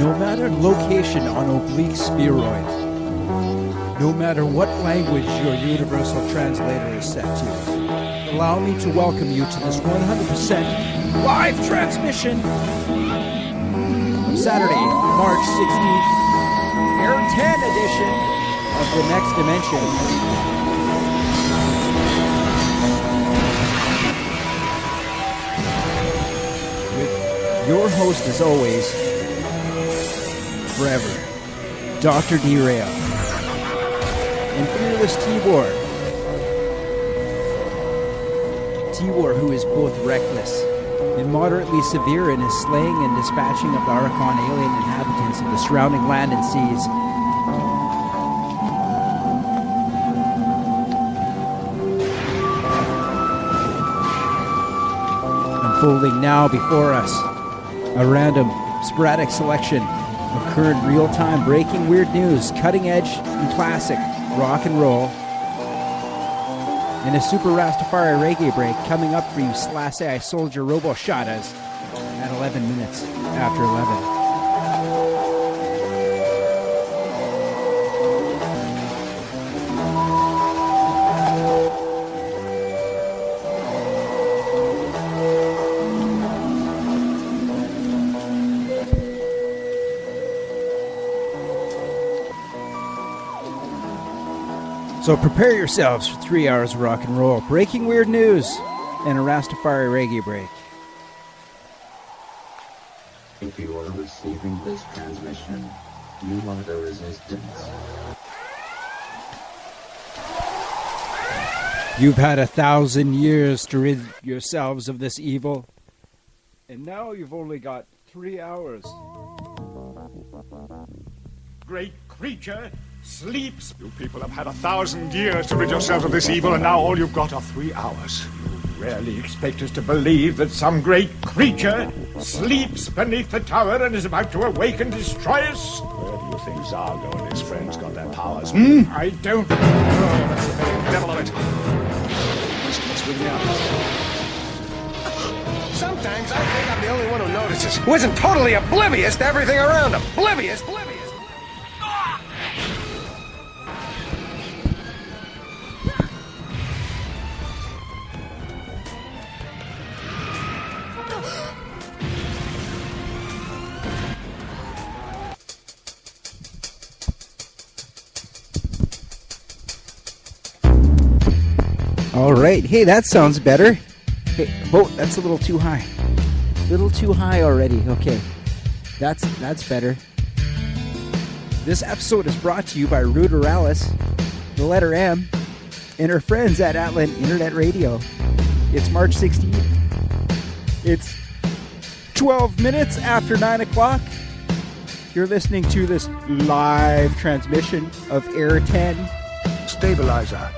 No matter location on oblique spheroid, no matter what language your universal translator is set to, allow me to welcome you to this 100% live transmission of Saturday, March 16th, AIR10 edition of the Next Dimension. With your host, as always, forever, Dr. D Rail, and fearless Tibor. Tibor, who is both reckless and moderately severe in his slaying and dispatching of the Archon alien inhabitants of the surrounding land and seas. Unfolding now before us, a random, sporadic selection of current real-time breaking weird news, cutting-edge and classic rock and roll, and a super Rastafari reggae break coming up for you Slash Soldier Robo Shadas at 11 minutes after 11. So prepare yourselves for 3 hours of rock and roll, breaking weird news, and a Rastafari reggae break. If you are receiving this transmission, you are the resistance. You've had 1,000 years to rid yourselves of this evil, and now you've only got 3 hours. Great creature sleeps. You people have had 1,000 years to rid yourselves of this evil, and now all you've got are 3 hours. You rarely expect us to believe that some great creature sleeps beneath the tower and is about to awake and destroy us. Where do you think Zargo and his friends got their powers? I don't know. That's the very devil of it. What's with me up? Sometimes I think I'm the only one who notices, who isn't totally oblivious to everything around him. Oblivious. All right. Hey, that sounds better. Hey, oh, that's a little too high. A little too high already. Okay. That's better. This episode is brought to you by Ruderalis, the letter M, and her friends at Atlant Internet Radio. It's March 16th. It's 12 minutes after 9 o'clock. You're listening to this live transmission of AIR10 Stabilizer.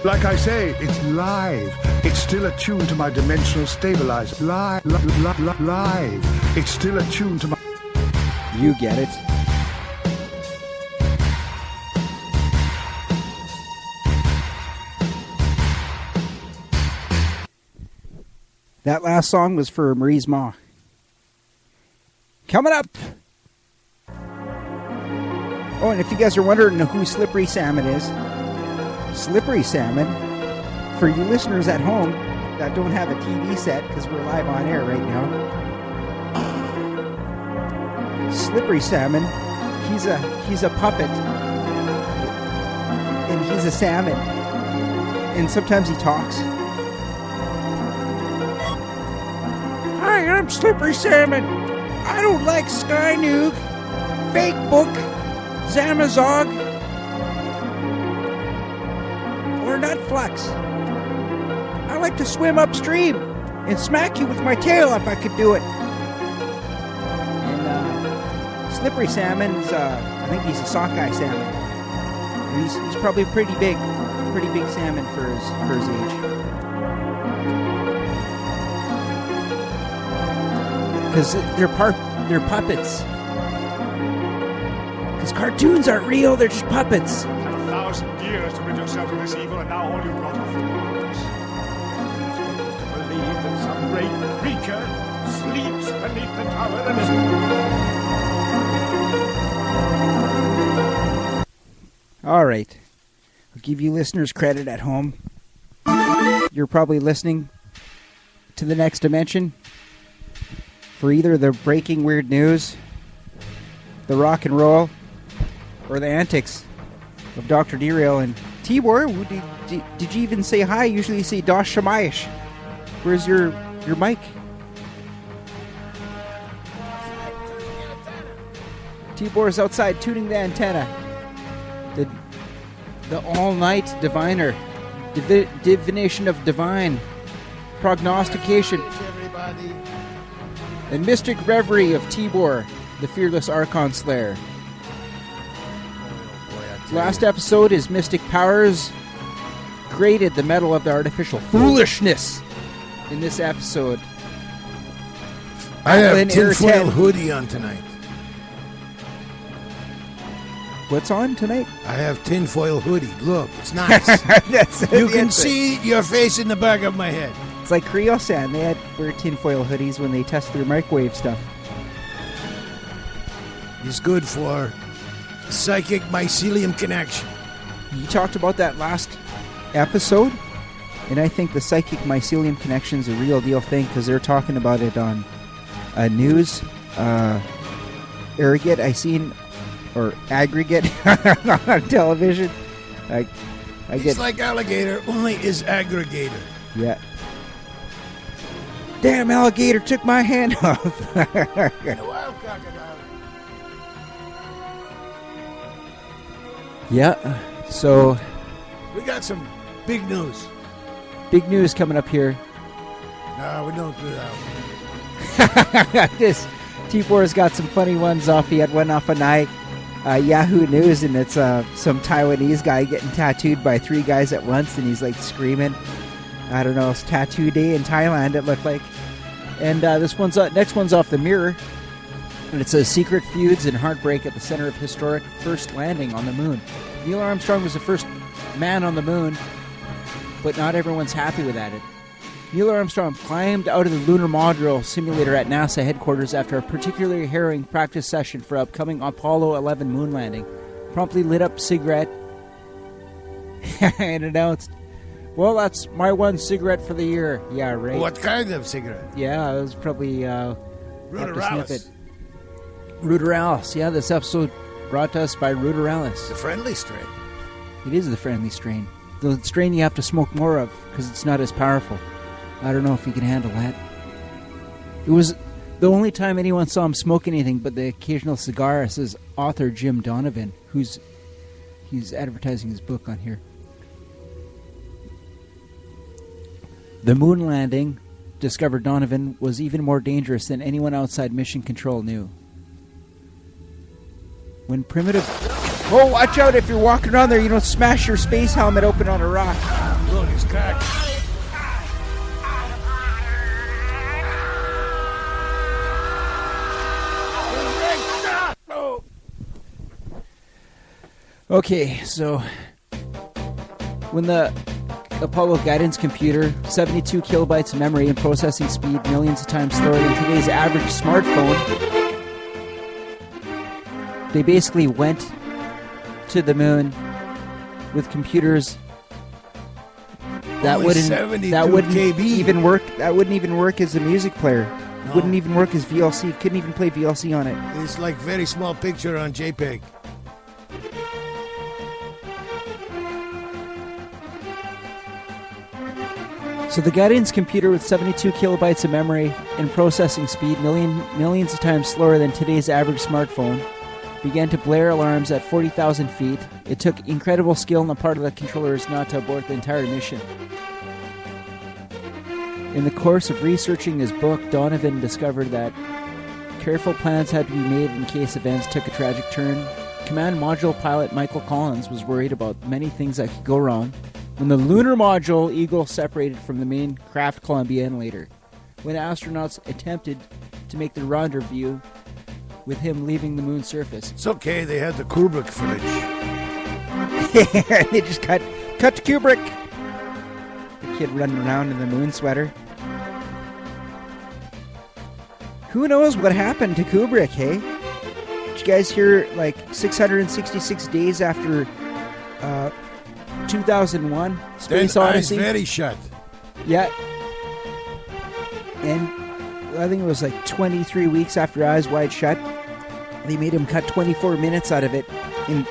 Like I say, it's live. It's still attuned to my dimensional stabilizer. Live. It's still attuned to my... You get it. That last song was for Marie's Ma. Coming up. Oh, and if you guys are wondering who Slippery Salmon is, Slippery Salmon, for you listeners at home that don't have a TV set because we're live on air right now, Slippery Salmon, he's a puppet, and he's a salmon, and sometimes he talks. Hi, I'm Slippery Salmon. I don't like Sky Noog, Fake Book, Zamazog, or Nutflux. I like to swim upstream and smack you with my tail if I could do it. And Slippery Salmon's, I think he's a sockeye salmon. And he's probably pretty big salmon for his age. Because they're puppets. Because cartoons aren't real, they're just puppets. 1,000 years to rid yourself of this evil, and now all you've got are 3 hours. To believe that some great creature sleeps beneath the tower and is... All right. I'll give you listeners credit at home. You're probably listening to the next dimension for either the breaking weird news, the rock and roll, or the antics of Dr. Derail. And Tibor, did you even say hi? Usually you say Das Shamayish. Where's your mic? Tibor is outside tuning the antenna. The all-night diviner. Divination of divine. Prognostication. And mystic reverie of Tibor, the fearless Archon Slayer. Last episode, his mystic powers created the metal of the artificial foolishness. In this episode, I have AIR10 tinfoil hoodie on tonight. What's on tonight? I have tinfoil hoodie. Look, it's nice. You can see your face in the back of my head. It's like Cryosan. They had wear tinfoil hoodies when they test their microwave stuff. It's good for psychic mycelium connection. You talked about that last episode, and I think the psychic mycelium connection is a real deal thing because they're talking about it on news. Arrogate, I seen, or aggregate on television. I It's get like alligator, only is aggregator. yeah. Damn alligator took my hand off. The wild crocodile. Yeah. So We got some big news. big news coming up here. No, we don't do that one. This T4's got some funny ones off. He had one off a night. Yahoo News, and it's some Taiwanese guy getting tattooed by 3 guys at once, and he's like screaming. I don't know, it's tattoo day in Thailand, it looked like. And this one's next one's off the Mirror, and it says secret feuds and heartbreak at the center of historic first landing on the moon. Neil Armstrong was the first man on the moon, but not everyone's happy with that. Neil Armstrong climbed out of the lunar module simulator at NASA headquarters after a particularly harrowing practice session for upcoming Apollo 11 moon landing. Promptly lit up cigarette and announced, "Well, that's my one cigarette for the year." Yeah, right. What kind of cigarette? Yeah, it was probably Ruderalis. Ruderalis. Yeah, this episode brought to us by Ruderalis. The friendly strain. It is the friendly strain. The strain you have to smoke more of because it's not as powerful. I don't know if you can handle that. It was the only time anyone saw him smoke anything but the occasional cigar, says author Jim Donovan, he's advertising his book on here. The moon landing, discovered Donovan, was even more dangerous than anyone outside Mission Control knew. When primitive... Oh, watch out if you're walking around there, you don't smash your space helmet open on a rock. Look, it's cracked. Okay, so when the Apollo guidance computer, 72 kilobytes of memory and processing speed, millions of times slower than today's average smartphone, they basically went to the moon with computers that Only wouldn't 72 KB. even work. That wouldn't even work as a music player. No. Wouldn't even work as VLC. Couldn't even play VLC on it. It's like very small picture on JPEG. So the guidance computer with 72 kilobytes of memory and processing speed, millions of times slower than today's average smartphone, began to blare alarms at 40,000 feet. It took incredible skill on the part of the controllers not to abort the entire mission. In the course of researching his book, Donovan discovered that careful plans had to be made in case events took a tragic turn. Command Module pilot Michael Collins was worried about many things that could go wrong when the lunar module Eagle separated from the main craft Columbia and later, when astronauts attempted to make the rendezvous with him leaving the moon's surface. It's okay, they had the Kubrick footage. They just cut to Kubrick. The kid running around in the moon sweater. Who knows what happened to Kubrick, hey? Did you guys hear, like, 666 days after 2001, Space Odyssey? Eyes very shut. Yeah. And I think it was like 23 weeks after Eyes Wide Shut. They made him cut 24 minutes out of it, and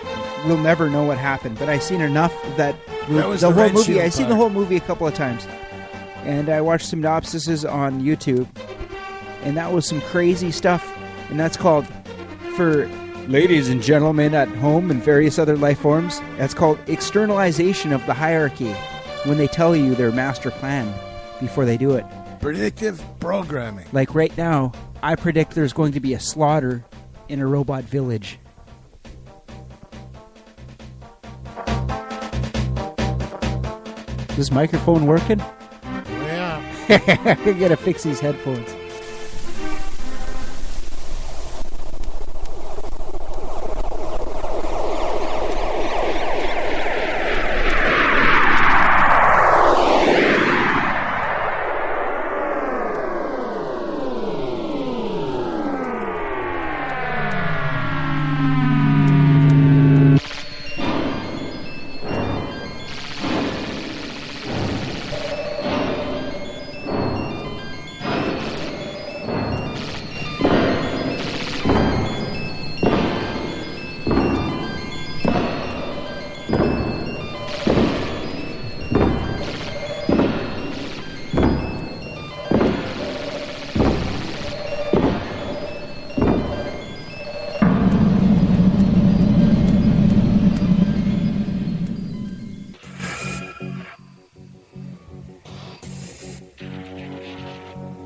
we'll never know what happened. But I've seen enough of that was the the whole Red movie. Shield I've seen the part. whole movie a couple of times. And I watched synopsises on YouTube. And that was some crazy stuff. And that's called, for ladies and gentlemen at home and various other life forms, that's called externalization of the hierarchy, when they tell you their master plan before they do it. Predictive programming. Like right now, I predict there's going to be a slaughter in a robot village. Is this microphone working? Yeah. I gotta fix these headphones.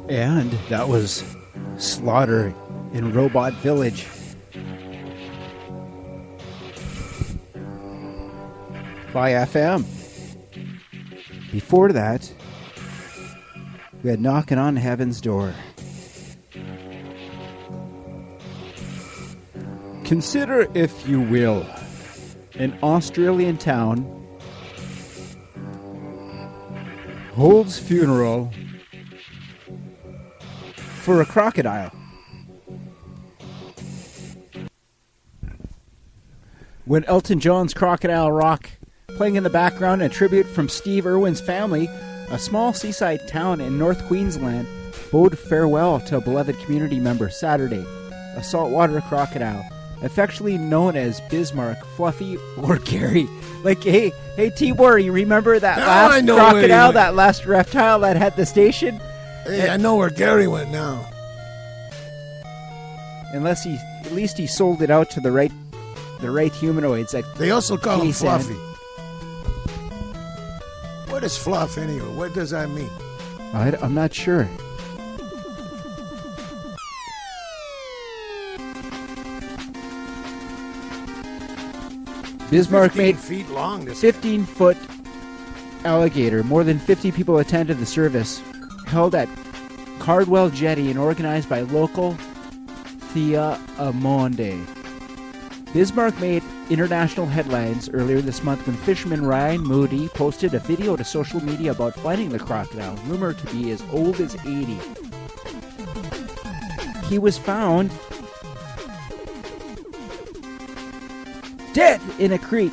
And that was Slaughter in Robot Village. By FM. Before that, we had Knocking on Heaven's Door. Consider, if you will, an Australian town holds funeral for a crocodile. When Elton John's Crocodile Rock playing in the background, a tribute from Steve Irwin's family, a small seaside town in North Queensland bode farewell to a beloved community member Saturday, a saltwater crocodile, affectionately known as Bismarck, Fluffy, or Gary. Like, hey, Tibor, you remember that Now I last know where he crocodile, went. that last reptile that had the station? Hey, I know where Gary went now. Unless at least he sold it out to the right humanoids. They also call him He said. Fluffy. What is fluff anyway? What does that mean? I'm not sure. Bismarck 15 made feet long. This 15-foot alligator. More than 50 people attended the service, held at Cardwell Jetty and organized by local Thea Amonde. Bismarck made international headlines earlier this month when fisherman Ryan Moody posted a video to social media about finding the crocodile, rumored to be as old as 80. He was found dead in a creek.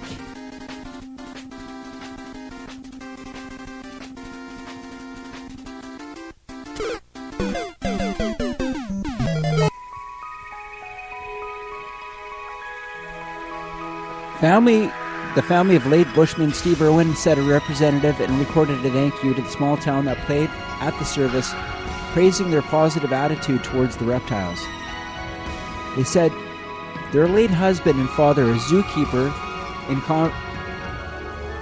The family of late Bushman Steve Irwin sent a representative and recorded a thank you to the small town that played at the service, praising their positive attitude towards the reptiles. They said their late husband and father, a zookeeper and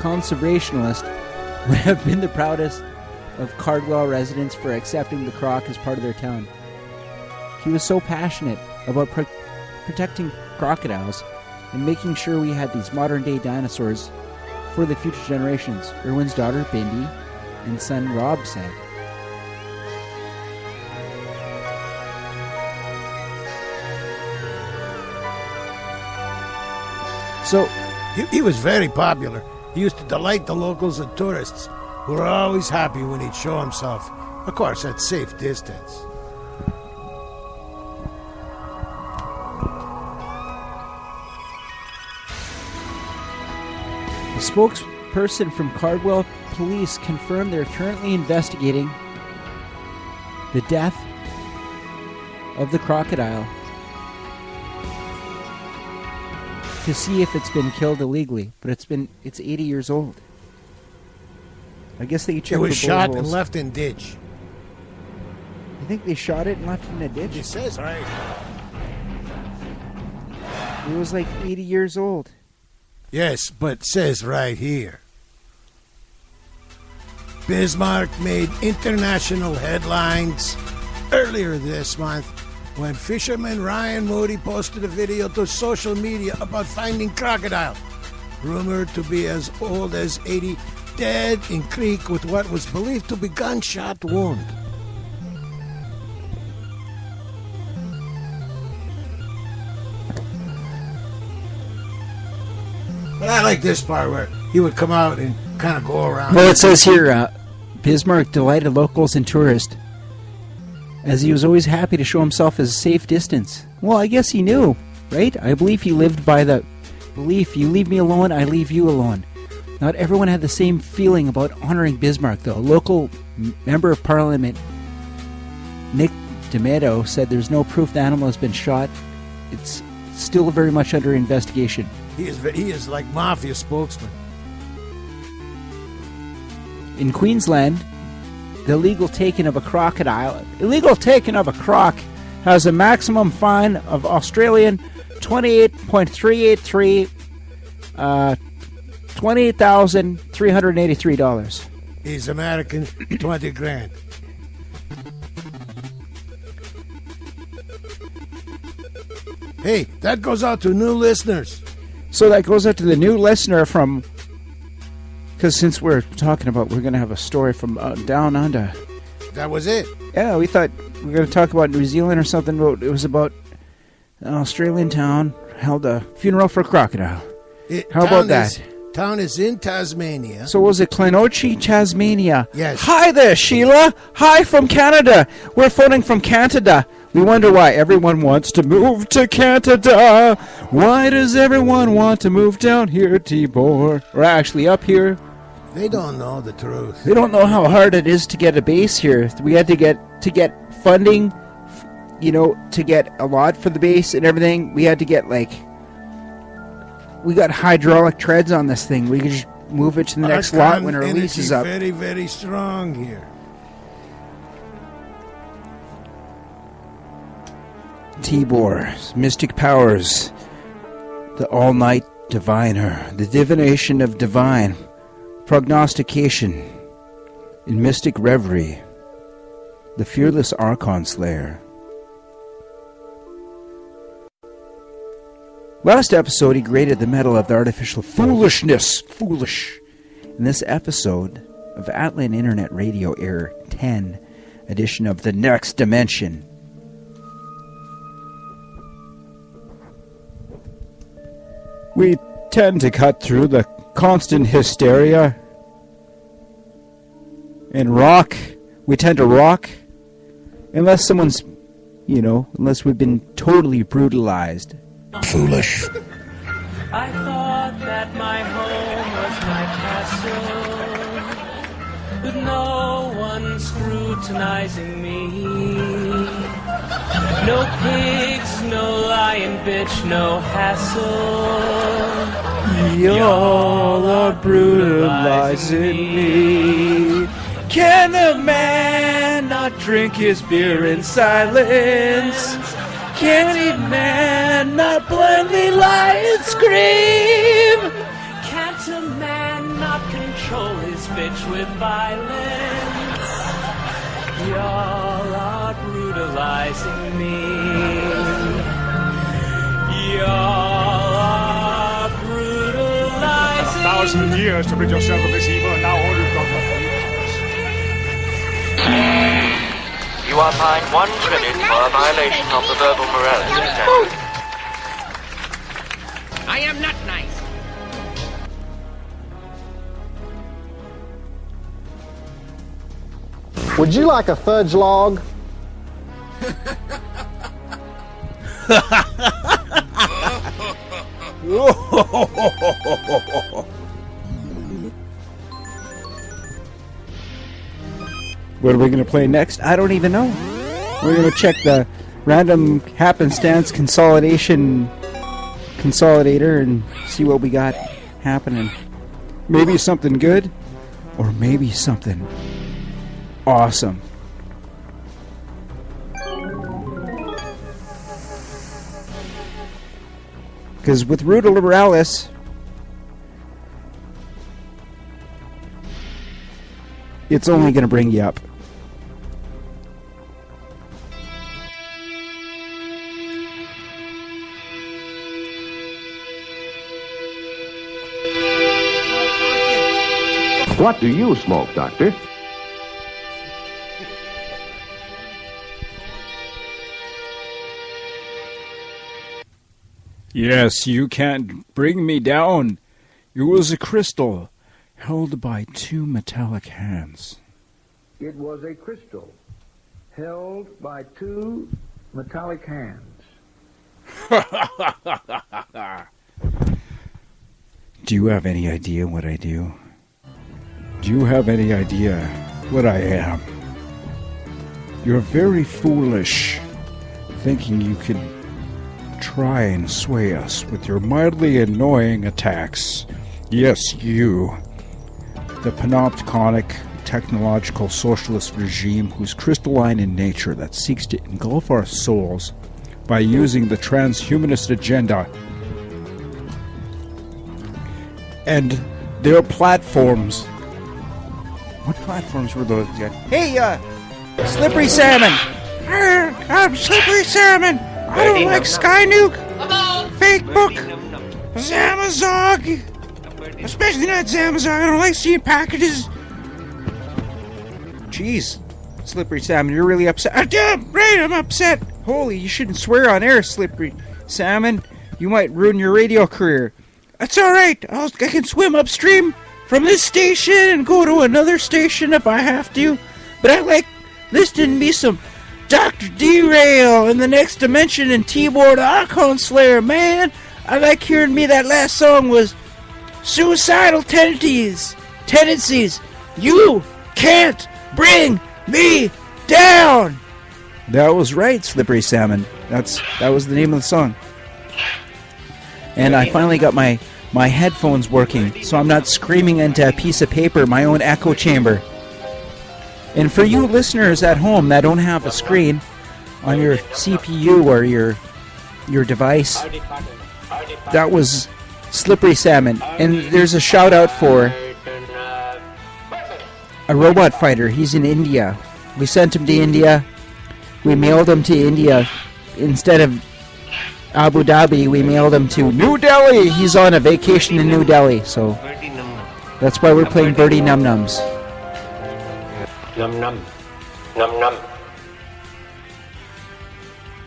conservationist, would have been the proudest of Cardwell residents for accepting the croc as part of their town. He was so passionate about protecting crocodiles and making sure we had these modern-day dinosaurs for the future generations, Irwin's daughter, Bindi, and son, Rob, said. So, he was very popular. He used to delight the locals and tourists, who were always happy when he'd show himself. Of course, at safe distance. A spokesperson from Cardwell Police confirmed they're currently investigating the death of the crocodile to see if it's been killed illegally. But it's 80 years old. I guess they checked. It was for shot bullet and holes. left in ditch. You think they shot it and left it in a ditch? It says right. It was like 80 years old. Yes, but it says right here. Bismarck made international headlines earlier this month when fisherman Ryan Moody posted a video to social media about finding crocodile, rumored to be as old as 80, dead in creek with what was believed to be gunshot wound. But I like this part where he would come out and kind of go around. Well, it says here, Bismarck delighted locals and tourists, as he was always happy to show himself as a safe distance. Well, I guess he knew, right? I believe he lived by the belief, you leave me alone, I leave you alone. Not everyone had the same feeling about honoring Bismarck, though. A local member of parliament, Nick D'Amato, said there's no proof the animal has been shot. It's still very much under investigation. He is like mafia spokesman. In Queensland, the illegal taking of a croc has a maximum fine of Australian $28.383, $28,383. He's American, 20 grand. Hey, that goes out to new listeners. So that goes out to the new listener from, because since we're talking about, we're going to have a story from down under. That was it. Yeah, we thought we were going to talk about New Zealand or something. But it was about an Australian town held a funeral for a crocodile. How about that? Town is in Tasmania. So was it Clenochie, Tasmania? Yes. Hi there, Sheila. Hi from Canada. We're phoning from Canada. We wonder why everyone wants to move to Canada. Why does everyone want to move down here, Tibor? Or actually up here. They don't know the truth. They don't know how hard it is to get a base here. We had to get funding, to get a lot for the base and everything. We had to get we got hydraulic treads on this thing. We could just move it to the next lot when our lease is up. Very, very strong here. Tibor's mystic powers, the all-night diviner, the divination of divine, prognostication, in mystic reverie, the fearless Archon Slayer. Last episode, he graded the metal of the artificial foolishness. Foolish. In this episode of Atlan Internet Radio AIR10 edition of The Next Dimension, we tend to cut through the constant hysteria and rock. We tend to rock unless someone's, unless we've been totally brutalized. Foolish. I thought that my home was my castle, with no one scrutinizing me. No pigs, no lion bitch, no hassle. Y'all are brutalizing me. Can a man not drink his beer in silence? Can a man not blindly lie and scream? Can't a man not control his bitch with violence? Y'all are brutalizing me. Y'all are brutalizing 1,000 years to rid yourself of this evil, and now all you've got are 3 hours. You are fined 1 credit for a violation of the verbal morality statute. I am not nice. Would you like a fudge log? What are we going to play next? I don't even know. We're going to check the random happenstance consolidator and see what we got happening. Maybe something good, or maybe something awesome. Because with Ruta Liberalis, it's only going to bring you up. What do you smoke, Doctor? Yes, you can't bring me down. It was a crystal held by two metallic hands. It was a crystal held by two metallic hands. Do you have any idea what I do? Do you have any idea what I am? You're very foolish, thinking you can try and sway us with your mildly annoying attacks. Yes, you, the panopticonic technological socialist regime whose crystalline in nature that seeks to engulf our souls by using the transhumanist agenda and their platforms. What platforms were those? Hey, Slippery Salmon! I'm Slippery Salmon! I don't like Skynuke, Fake Book, Zamazog, especially not Zamazog. I don't like seeing packages. Jeez, Slippery Salmon, you're really upset. I'm upset. Holy, you shouldn't swear on air, Slippery Salmon. You might ruin your radio career. That's alright. I can swim upstream from this station and go to another station if I have to. But I like listening to me some Dr. Derail in the Next Dimension and T-Board Archon Slayer, man. I like hearing me. That last song was Suicidal Tendencies. You can't bring me down. That was right, Slippery Salmon. That was the name of the song. And I finally got my headphones working, so I'm not screaming into a piece of paper, my own echo chamber. And for you listeners at home that don't have a screen on your CPU or your device, that was Slippery Salmon. And there's a shout out for a robot fighter. He's in India. We sent him to India. We mailed him to India. Instead of Abu Dhabi, we mailed him to New Delhi. He's on a vacation in New Delhi, so that's why we're playing Birdie Num Nums. Num num. Num num.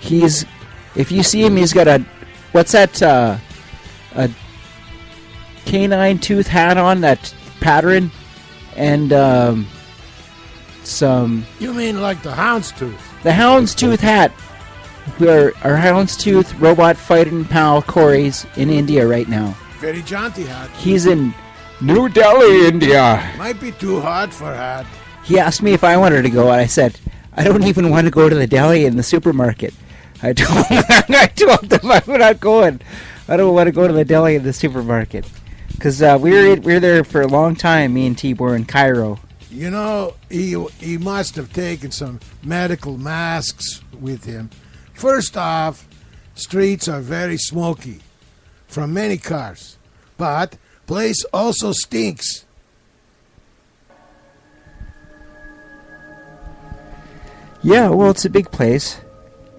If you see him, he's got a canine tooth hat on, that pattern, and some... You mean like the houndstooth? The houndstooth hat. Our houndstooth robot fighting pal Corey's in India right now. Very jaunty hat. He's in New Delhi, India. Might be too hot for hat. He asked me if I wanted to go, and I said, I don't even want to go to the deli in the supermarket. I told them I'm not going. I don't want to go to the deli in the supermarket. Because we're there for a long time, me and Tibor in Cairo. You know, he must have taken some medical masks with him. First off, streets are very smoky from many cars. But place also stinks. Yeah, well, it's a big place.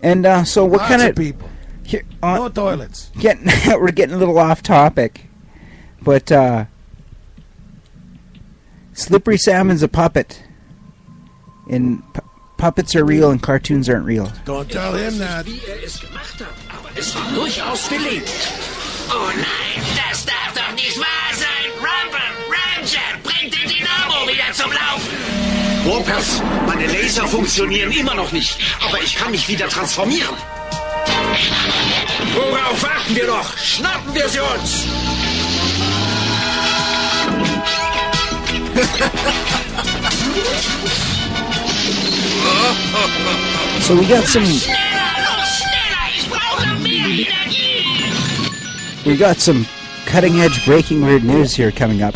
And so what kind of people? Here, no toilets. We're getting a little off topic. But Slippery Salmon's a puppet. And puppets are real and cartoons aren't real. Don't tell him that. Es war durchaus belegt. Oh nein, das darf doch nicht wahr sein. Ramjet, bringt den Dynamo wieder zum Laufen. Warpers, meine Laser funktionieren immer noch nicht, aber ich kann mich wieder transformieren. Worauf warten wir noch? Schnappen wir sie uns! So we got some... We got some cutting-edge breaking weird news here coming up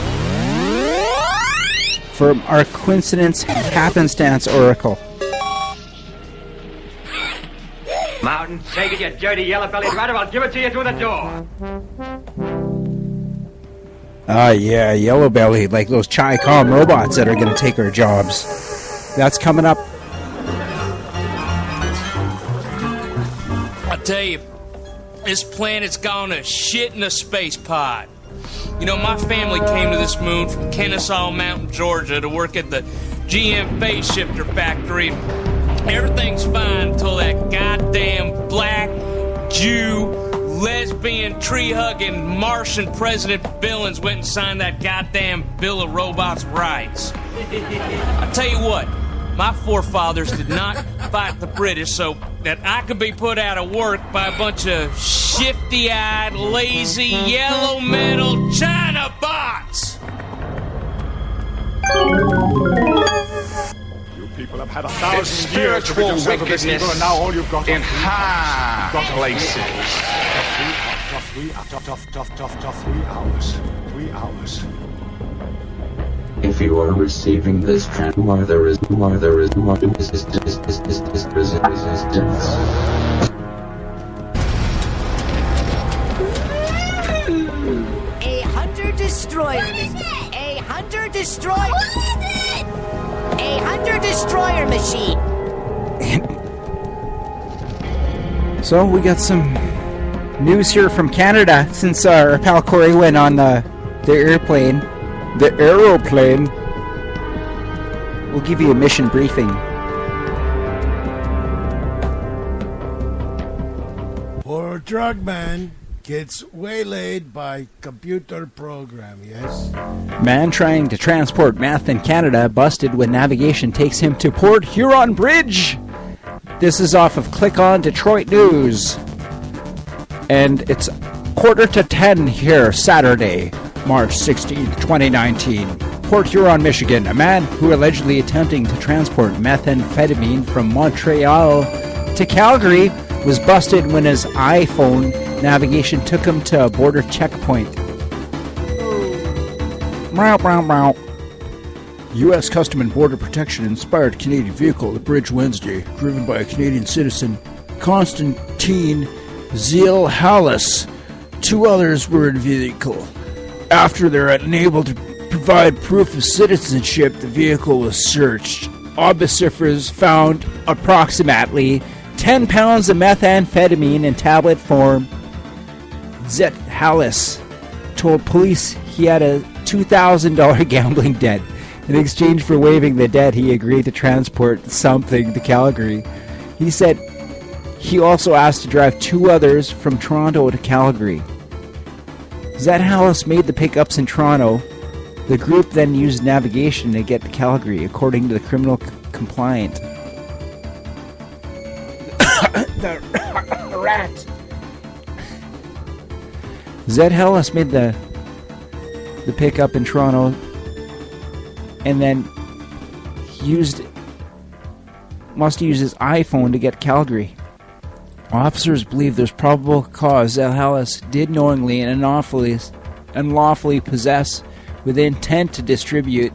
from our coincidence happenstance oracle. Mountain, take it, you dirty yellow-bellied rat, or I'll give it to you through the door. Ah, yeah, yellow belly, like those Chi-Com robots that are going to take our jobs. That's coming up. I tell you, this planet's gone to shit in a space pod. You know, my family came to this moon from Kennesaw Mountain, Georgia, to work at the GM phase shifter factory. Everything's fine until that goddamn black Jew, lesbian, tree-hugging Martian President Billings went and signed that goddamn Bill of Robots' Rights. I tell you what, my forefathers did not fight the British so that I could be put out of work by a bunch of shifty-eyed, lazy, yellow metal China bots. People have had 1,000 years to rid yourself of this evil, and now all you've got in high places. Three hours. 3 hours. If you are receiving this transmission, there is resistance. A hunter-destroyer. A hunter-destroyer. A hunter-destroyer machine. So we got some news here from Canada since our pal Corey went on the airplane. The aeroplane. We'll give you a mission briefing. Poor drug man gets waylaid by computer program, yes? Man trying to transport meth in Canada busted when navigation takes him to Port Huron Bridge. This is off of Click On Detroit News. And it's 9:45 here, Saturday, March 16th, 2019. Port Huron, Michigan. A man who allegedly attempting to transport methamphetamine from Montreal to Calgary was busted when his iPhone navigation took him to a border checkpoint. U.S. Custom and Border Protection inspired Canadian vehicle at the bridge Wednesday, driven by a Canadian citizen, Constantine Ziel-Hallis. 2 others were in the vehicle. After they're unable to provide proof of citizenship, the vehicle was searched. Officers found approximately 10 pounds of methamphetamine in tablet form. Ziel-Hallis told police he had a $2,000 gambling debt. In exchange for waiving the debt, he agreed to transport something to Calgary. He said he also asked to drive 2 others from Toronto to Calgary. Ziel-Hallis made the pickups in Toronto. The group then used navigation to get to Calgary, according to the criminal complaint. The rat. Ziel-Hallis made the pickup in Toronto, and then must use his iPhone to get Calgary. Officers believe there's probable cause Ziel-Hallis did knowingly and unlawfully possess with intent to distribute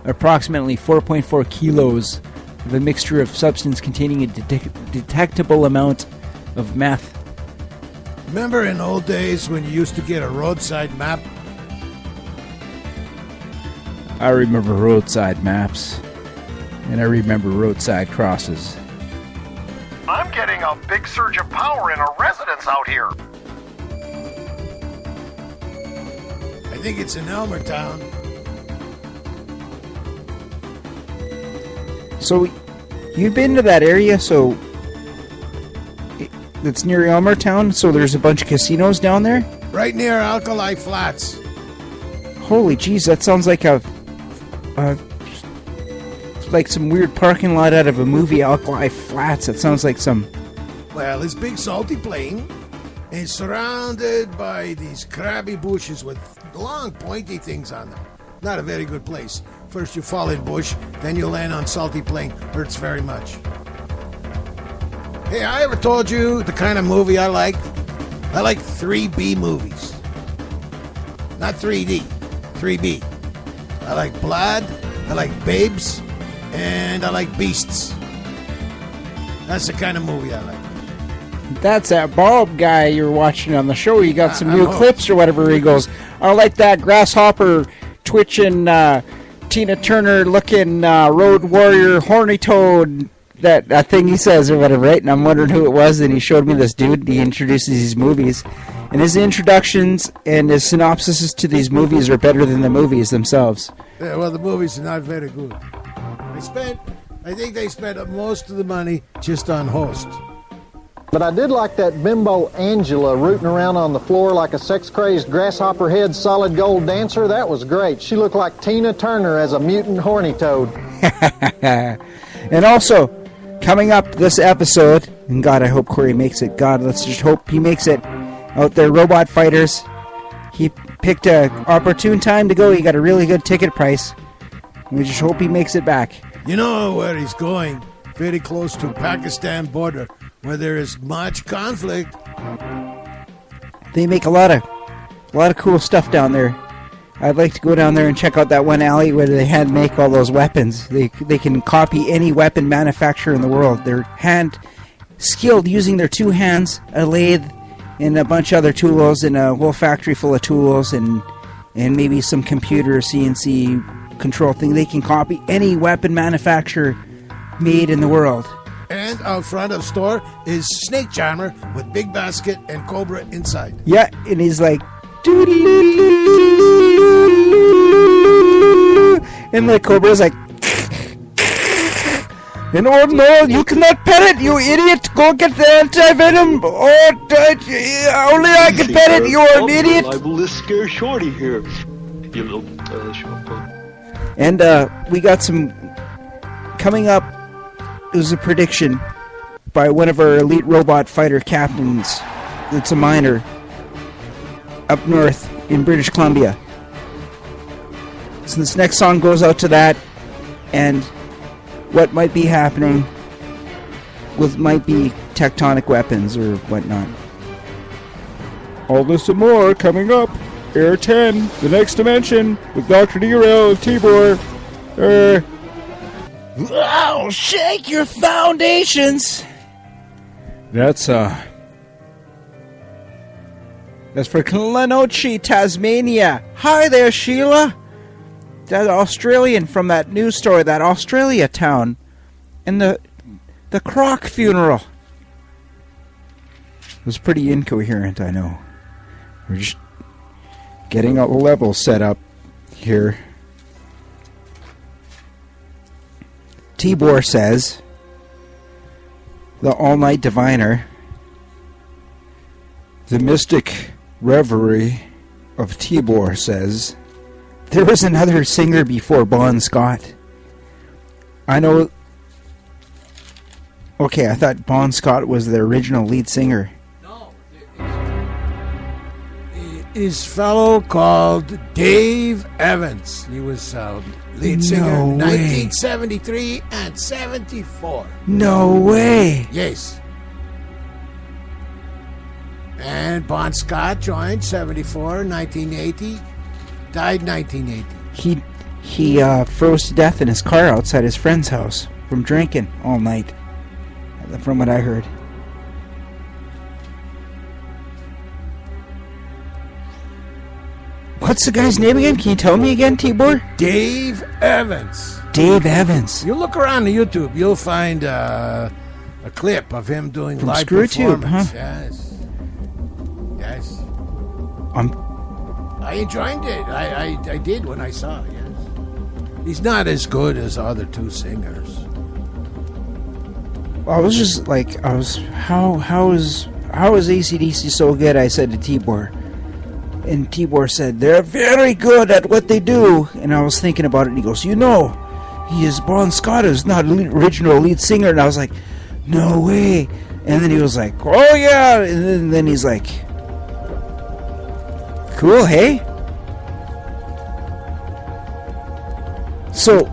approximately 4.4 kilos of a mixture of substance containing a detectable amount of meth. Remember in old days when you used to get a roadside map? I remember roadside maps, and I remember roadside crosses. I'm getting a big surge of power in a residence out here. I think it's in Elmertown. So, you've been to that area, so it's near Elmertown, so there's a bunch of casinos down there? Right near Alkali Flats. Holy jeez, that sounds like like some weird parking lot out of a movie, Alkali Flats. It sounds like some... Well, it's big salty plain, and it's surrounded by these crabby bushes with long pointy things on them. Not a very good place First you fall in bush, then you land on salty plain. Hurts very much. Hey, I ever told you the kind of movie I like? I like 3B movies. Not 3D, 3B. I like blood, I like babes, and I like beasts. That's the kind of movie I like. That's that Bob guy you're watching on the show. You got some I new know. clips or whatever. He goes, I like that grasshopper twitching Tina Turner looking road warrior horny toad. That thing he says or whatever, right? And I'm wondering who it was. And he showed me this dude. He introduces these movies. And his introductions and his synopsises to these movies are better than the movies themselves. Yeah, well, the movies are not very good. I think they spent most of the money just on host. But I did like that bimbo Angela rooting around on the floor like a sex-crazed grasshopper head solid gold dancer. That was great. She looked like Tina Turner as a mutant horny toad. And also, coming up this episode, and God, I hope Corey makes it. God, let's just hope he makes it. Out there, Robot Fighters. He picked a opportune time to go. He got a really good ticket price. We just hope he makes it back. You know where he's going? Very close to Pakistan border, where there is much conflict. They make a lot of cool stuff down there. I'd like to go down there and check out that one alley where they hand make all those weapons. They can copy any weapon manufacturer in the world. They're hand skilled using their two hands, a lathe, and a bunch of other tools, and a whole factory full of tools, and maybe some computer CNC control thing. They can copy any weapon manufacturer made in the world. And out front of store is Snake Charmer with big basket and Cobra inside. Yeah, and he's like, and the Cobra's like, and oh no, you cannot pet it, you idiot! Go get the anti-venom! Oh, only I can pet it, you're an idiot! Liable to scare Shorty here, you little short punk. And we got some coming up. It was a prediction by one of our elite robot fighter captains. It's a miner up north in British Columbia. So this next song goes out to that, and what might be happening with might be tectonic weapons or whatnot. All this and more coming up. AIR10, The Next Dimension, with Dr. D-Rail and Tibor. Wow, shake your foundations. That's for Glenorchy, Tasmania. Hi there, Sheila. That Australian from that news story, that Australia town, and the Croc funeral. It was pretty incoherent, I know. We're just getting all the levels set up here. Tibor says, the all-night diviner, the mystic reverie of Tibor says, there was another singer before Bon Scott. I know. Okay, I thought Bon Scott was the original lead singer. His fellow called Dave Evans. He was lead singer 1973 and 74. No way. Yes. And Bon Scott joined 74, 1980. Died 1980. He froze to death in his car outside his friend's house from drinking all night, from what I heard. What's the guy's name again? Can you tell me again, Tibor? Dave Evans. Dave Evans. You look around the YouTube, you'll find a clip of him doing from live ScrewTube, huh? Yes. Yes. I enjoyed it. I did when I saw it, yes. He's not as good as the other two singers. I was just like, how is AC/DC so good? I said to Tibor. And Tibor said, they're very good at what they do. And I was thinking about it, and he goes, you know, he is Bon Scott, is not original lead singer. And I was like, no way. And then he was like, oh yeah. And then he's like, cool, hey? So,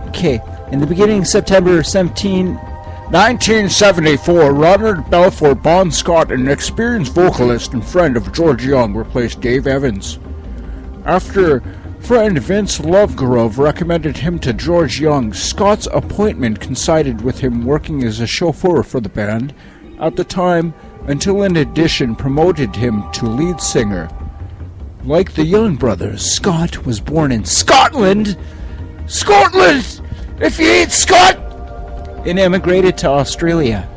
okay, in the beginning of September 1974, Ronald Belfort Bon Scott, an experienced vocalist and friend of George Young, replaced Dave Evans. After friend Vince Lovegrove recommended him to George Young, Scott's appointment coincided with him working as a chauffeur for the band at the time, until in addition promoted him to lead singer. Like the Young brothers, Scott was born in Scotland! Scotland! If you ain't Scot! And emigrated to Australia.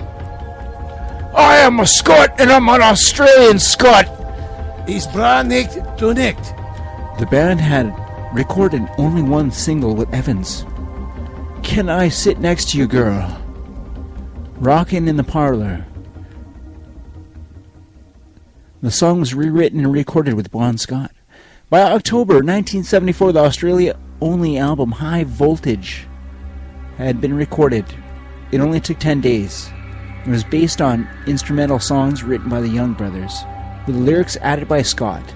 I am a Scot and I'm an Australian Scot! He's bra nicht to nicht. The band had recorded only one single with Evans. Can I Sit Next to You, Girl? Rockin' in the Parlor. The song was rewritten and recorded with Bon Scott. By October 1974, the Australia-only album High Voltage had been recorded. It only took 10 days. It was based on instrumental songs written by the Young brothers, with lyrics added by Scott.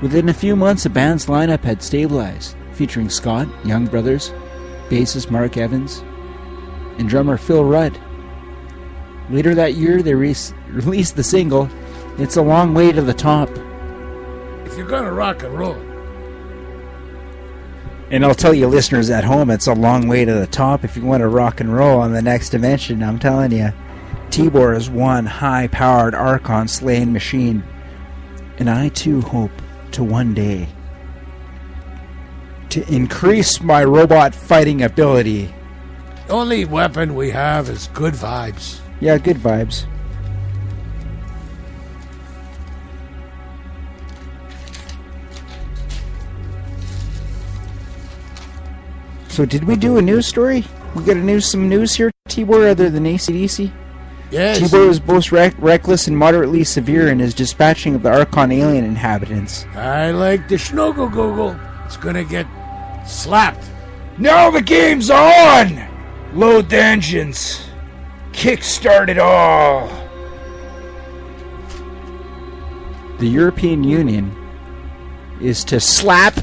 Within a few months, the band's lineup had stabilized, featuring Scott, Young brothers, bassist Mark Evans, and drummer Phil Rudd. Later that year, they released the single, It's a Long Way to the Top. If you're gonna rock and roll. And I'll tell you listeners at home, it's a long way to the top if you want to rock and roll on the next dimension. I'm telling you, Tibor is one high-powered Archon slaying machine. And I too hope to one day to increase my robot fighting ability. The only weapon we have is good vibes. Yeah, good vibes. So did we do a news story? We got some news here, Tibor, other than AC/DC? Yes. Tibor is both reckless and moderately severe in his dispatching of the Archon alien inhabitants. I like the Schnoggle Google. It's gonna get slapped. Now the game's on! Load the engines. Kickstart it all. The European Union is to slap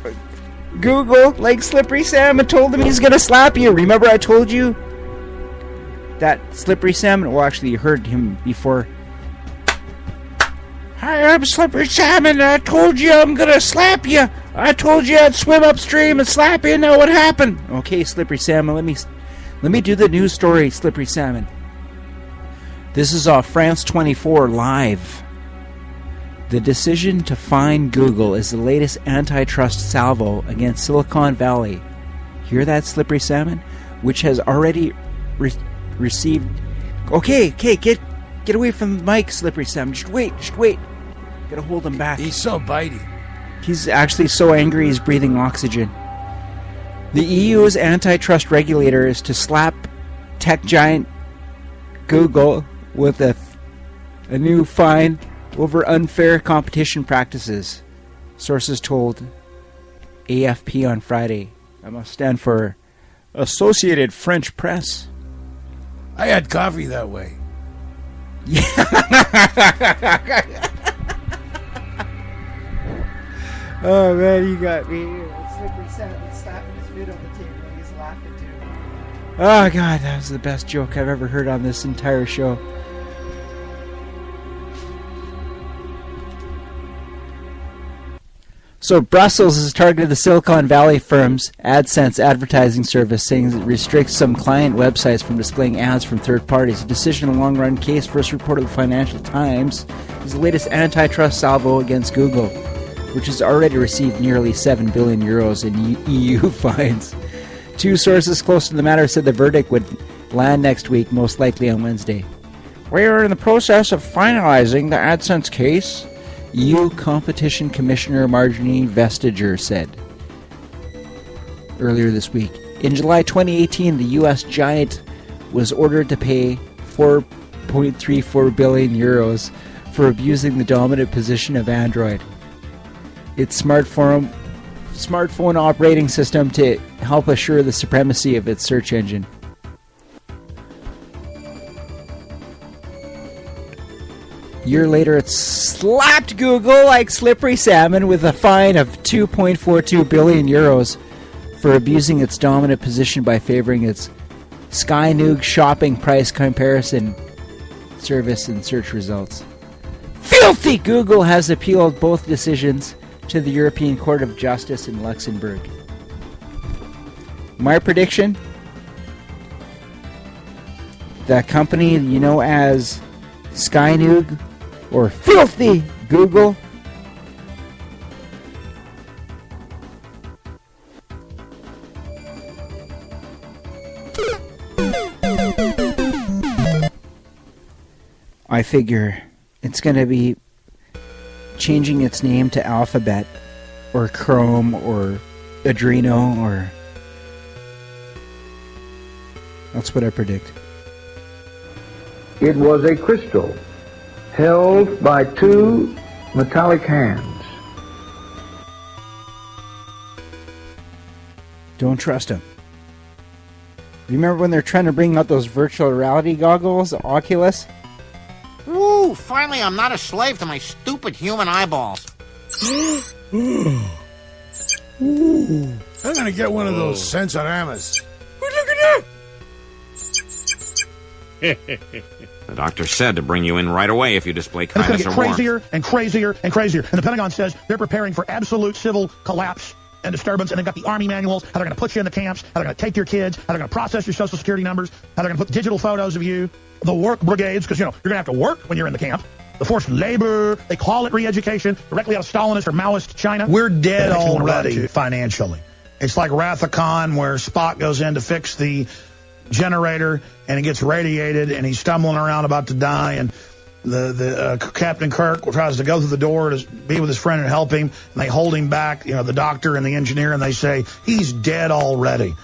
Google like Slippery Sam and told him he's gonna slap you. Remember I told you that Slippery Sam? Well, actually you heard him before. Hi, I'm Slippery Sam and I told you I'm gonna slap you. I told you I'd swim upstream and slap you. Now what happened? Okay, Slippery Salmon, let me do the news story, Slippery Salmon. This is France 24 Live. The decision to fine Google is the latest antitrust salvo against Silicon Valley. Hear that, Slippery Salmon? Which has already received... Okay, get away from the mic, Slippery Salmon. Just wait. Gotta hold him back. He's so bitey. He's actually so angry he's breathing oxygen. The EU's antitrust regulator is to slap tech giant Google with a new fine over unfair competition practices, sources told AFP on Friday. That must stand for Associated French Press. I had coffee that way. Oh man, you got me. Slippery Salmon slapping his foot on the table and he's laughing too. Oh god, that was the best joke I've ever heard on this entire show. So Brussels has targeted the Silicon Valley firm's AdSense advertising service, saying it restricts some client websites from displaying ads from third parties. A decision in a long-run case first reported in the Financial Times is the latest antitrust salvo against Google, which has already received nearly 7 billion euros in EU fines. Two sources close to the matter said the verdict would land next week, most likely on Wednesday. We are in the process of finalizing the AdSense case, EU Competition Commissioner Marjorie Vestager said earlier this week. In July 2018, the U.S. giant was ordered to pay 4.34 billion euros for abusing the dominant position of Android, its smartphone operating system, to help assure the supremacy of its search engine. A year later, it slapped Google like Slippery Salmon with a fine of 2.42 billion euros for abusing its dominant position by favoring its Skynoog shopping price comparison service in search results. Filthy Google has appealed both decisions to the European Court of Justice in Luxembourg. My prediction? That company you know as Skynoog or Filthy Google I figure it's going to be changing its name to Alphabet or Chrome or Adreno or... That's what I predict. It was a crystal held by two metallic hands. Don't trust them. Remember when they're trying to bring out those virtual reality goggles, Oculus? Woo! Finally, I'm not a slave to my stupid human eyeballs. Ooh. I'm gonna get one of those Sensoramas. Look at The doctor said to bring you in right away if you display And it's kindness going or to get warmth. crazier and crazier and crazier. And the Pentagon says they're preparing for absolute civil collapse and disturbance. And they've got the Army manuals, how they're going to put you in the camps, how they're going to take your kids, how they're going to process your Social Security numbers, how they're going to put digital photos of you, the work brigades, because, you're going to have to work when you're in the camp. The forced labor, they call it re-education, directly out of Stalinist or Maoist China. We're dead That makes me wanna run, already too. financially. It's like Wrath of Khan, where Spock goes in to fix the generator and it gets radiated and he's stumbling around about to die, and the Captain Kirk tries to go through the door to be with his friend and help him, and they hold him back, the doctor and the engineer, and they say he's dead already.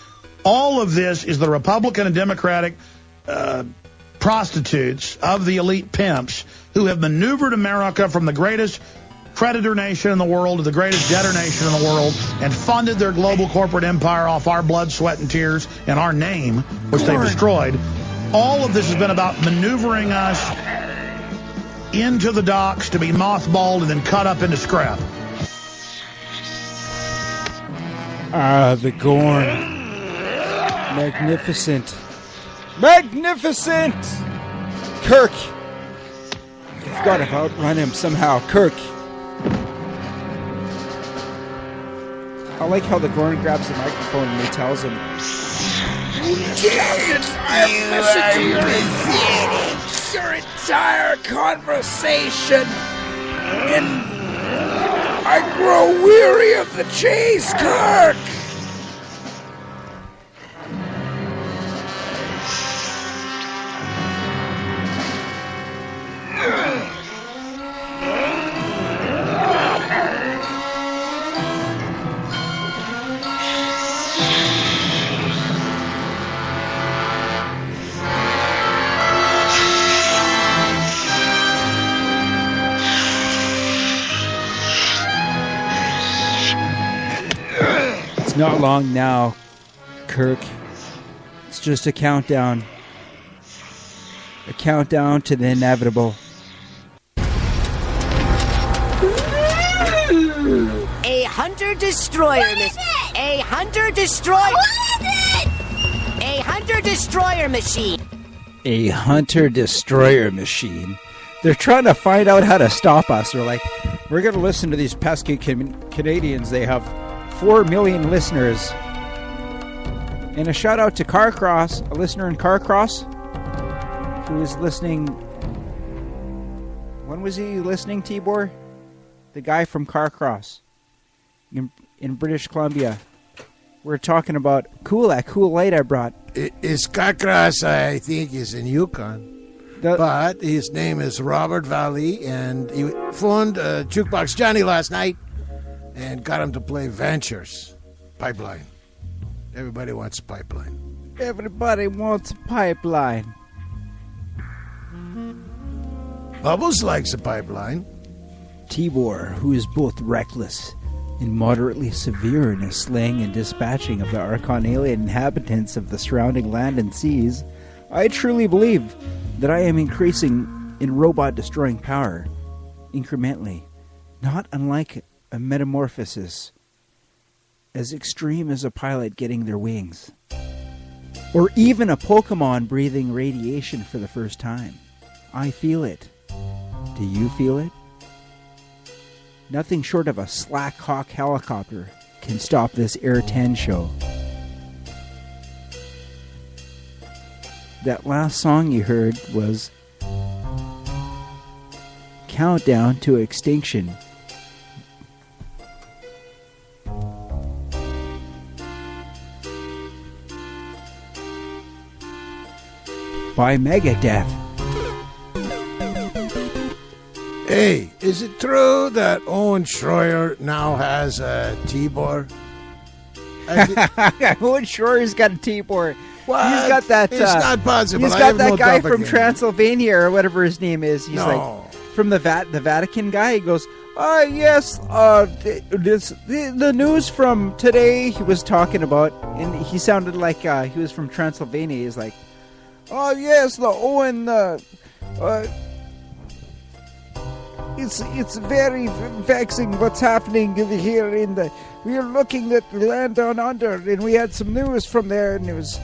All of this is the Republican and Democratic prostitutes of the elite pimps who have maneuvered America from the greatest creditor nation in the world to the greatest debtor nation in the world and funded their global corporate empire off our blood, sweat, and tears and our name, which they've destroyed. All of this has been about maneuvering us into the docks to be mothballed and then cut up into scrap. Ah, the Gorn. Magnificent. Magnificent! Kirk! You've got to outrun him somehow, Kirk. I like how the Gorn grabs the microphone and he tells him, your entire conversation, and I grow weary of the chase, Kirk. It's not long now, Kirk. It's just a countdown. A countdown to the inevitable. A hunter-destroyer A hunter-destroyer... A hunter-destroyer machine. A hunter-destroyer machine. They're trying to find out how to stop us. They're like, we're going to listen to these pesky Canadians. They have 4 million listeners. And a shout out to Carcross, a listener in Carcross, who is listening. When was he listening, Tibor? The guy from Carcross in British Columbia. We're talking about that cool light I brought. His Carcross, I think, is in Yukon. But his name is Robert Valley, and he phoned Jukebox Johnny last night and got him to play Ventures. Pipeline. Everybody wants a pipeline. Everybody wants a pipeline. Bubbles likes a pipeline. Tibor, who is both reckless and moderately severe in his slaying and dispatching of the Archonalian inhabitants of the surrounding land and seas, I truly believe that I am increasing in robot-destroying power, incrementally, not unlike a metamorphosis as extreme as a pilot getting their wings. Or even a Pokemon breathing radiation for the first time. I feel it. Do you feel it? Nothing short of a Slack Hawk helicopter can stop this AIR10 show. That last song you heard was Countdown to Extinction. By Megadeth. Hey, is it true that Owen Schroyer now has a T-bore? Owen Schroyer's got a T-bore. What? He's got that. It's not possible. He's I got have that no guy from doppelganger. Transylvania or whatever his name is. He's like from the Vatican guy. He goes, yes, the news from today he was talking about, and he sounded like he was from Transylvania. He's like, yes, the Owen, it's very vexing what's happening here we're looking at the land down under, and we had some news from there, and it was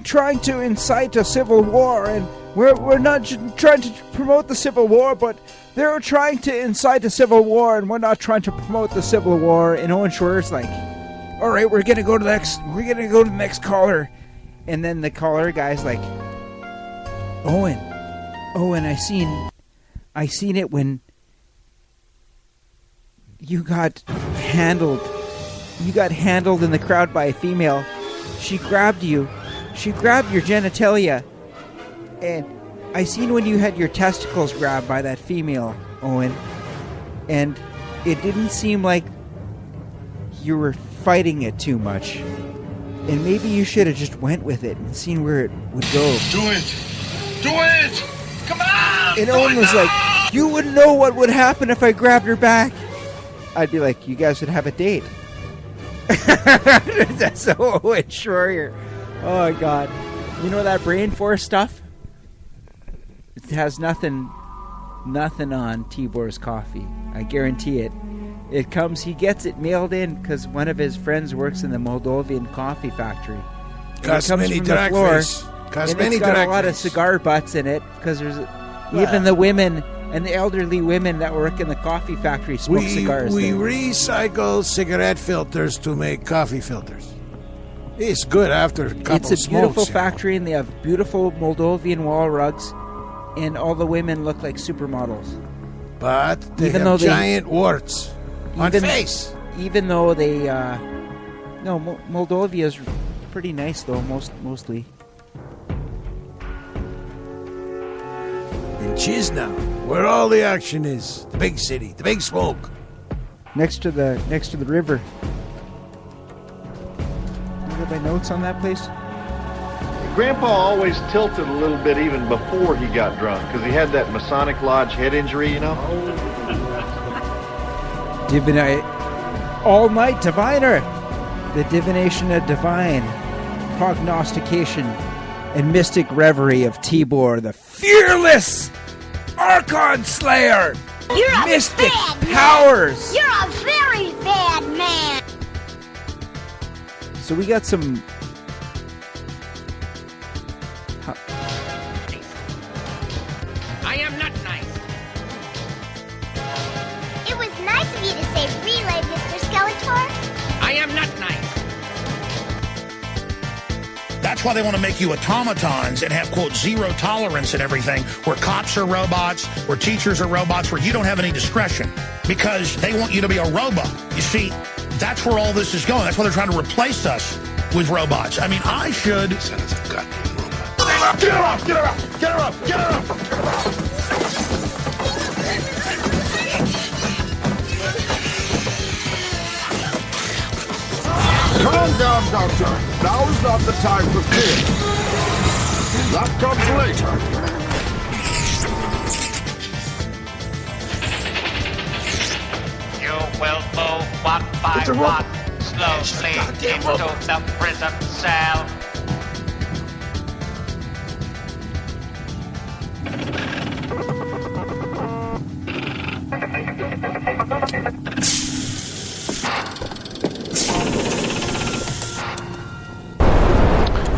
trying to incite a civil war, and we're not trying to promote the civil war, but they're trying to incite a civil war, and we're not trying to promote the civil war. And Owen Schroyer's like, all right, we're gonna go to the next caller. And then the caller guy's like, Owen, I seen it when you got handled in the crowd by a female. She grabbed your genitalia, and I seen when you had your testicles grabbed by that female, Owen, and it didn't seem like you were fighting it too much. And maybe you should have just went with it and seen where it would go. Do it! Do it! Come on! And Owen was like, you wouldn't know what would happen if I grabbed her back. I'd be like, you guys would have a date. That's so Owen Schroyer. Oh, my God. You know that Brain Force stuff? It has nothing on Tibor's coffee. I guarantee it. He gets it mailed in because one of his friends works in the Moldovan coffee factory. Costs it comes many from the floor, drachmas. and it's got a lot of cigar butts in it because even the women and the elderly women that work in the coffee factory smoke cigars. We recycle cigarette filters to make coffee filters. It's good after a couple It's a beautiful smokes, factory, and they have beautiful Moldovan wall rugs, and all the women look like supermodels. But they have giant warts on face. Even though they, Moldovia's pretty nice though, mostly. In Chisinau, where all the action is, the big city, the big smoke. Next to the river. You got my notes on that place? Grandpa always tilted a little bit even before he got drunk because he had that Masonic Lodge head injury, you know? All night diviner. The divination of divine prognostication and mystic reverie of Tibor, the fearless Archon Slayer. You're a mystic bad powers. Man. You're a very bad man. So we got some. I am not nice. It was nice of you to say relay, Mr. Skeletor. I am not nice. That's why they want to make you automatons and have, quote, zero tolerance and everything, where cops are robots, where teachers are robots, where you don't have any discretion, because they want you to be a robot. You see, that's where all this is going. That's why they're trying to replace us with robots. I mean, I should... Get her up! Get her up! Get her up! Get her up! Calm down, Doctor. Now is not the time for fear. That comes later. You will move one by one, slowly into the prison cell.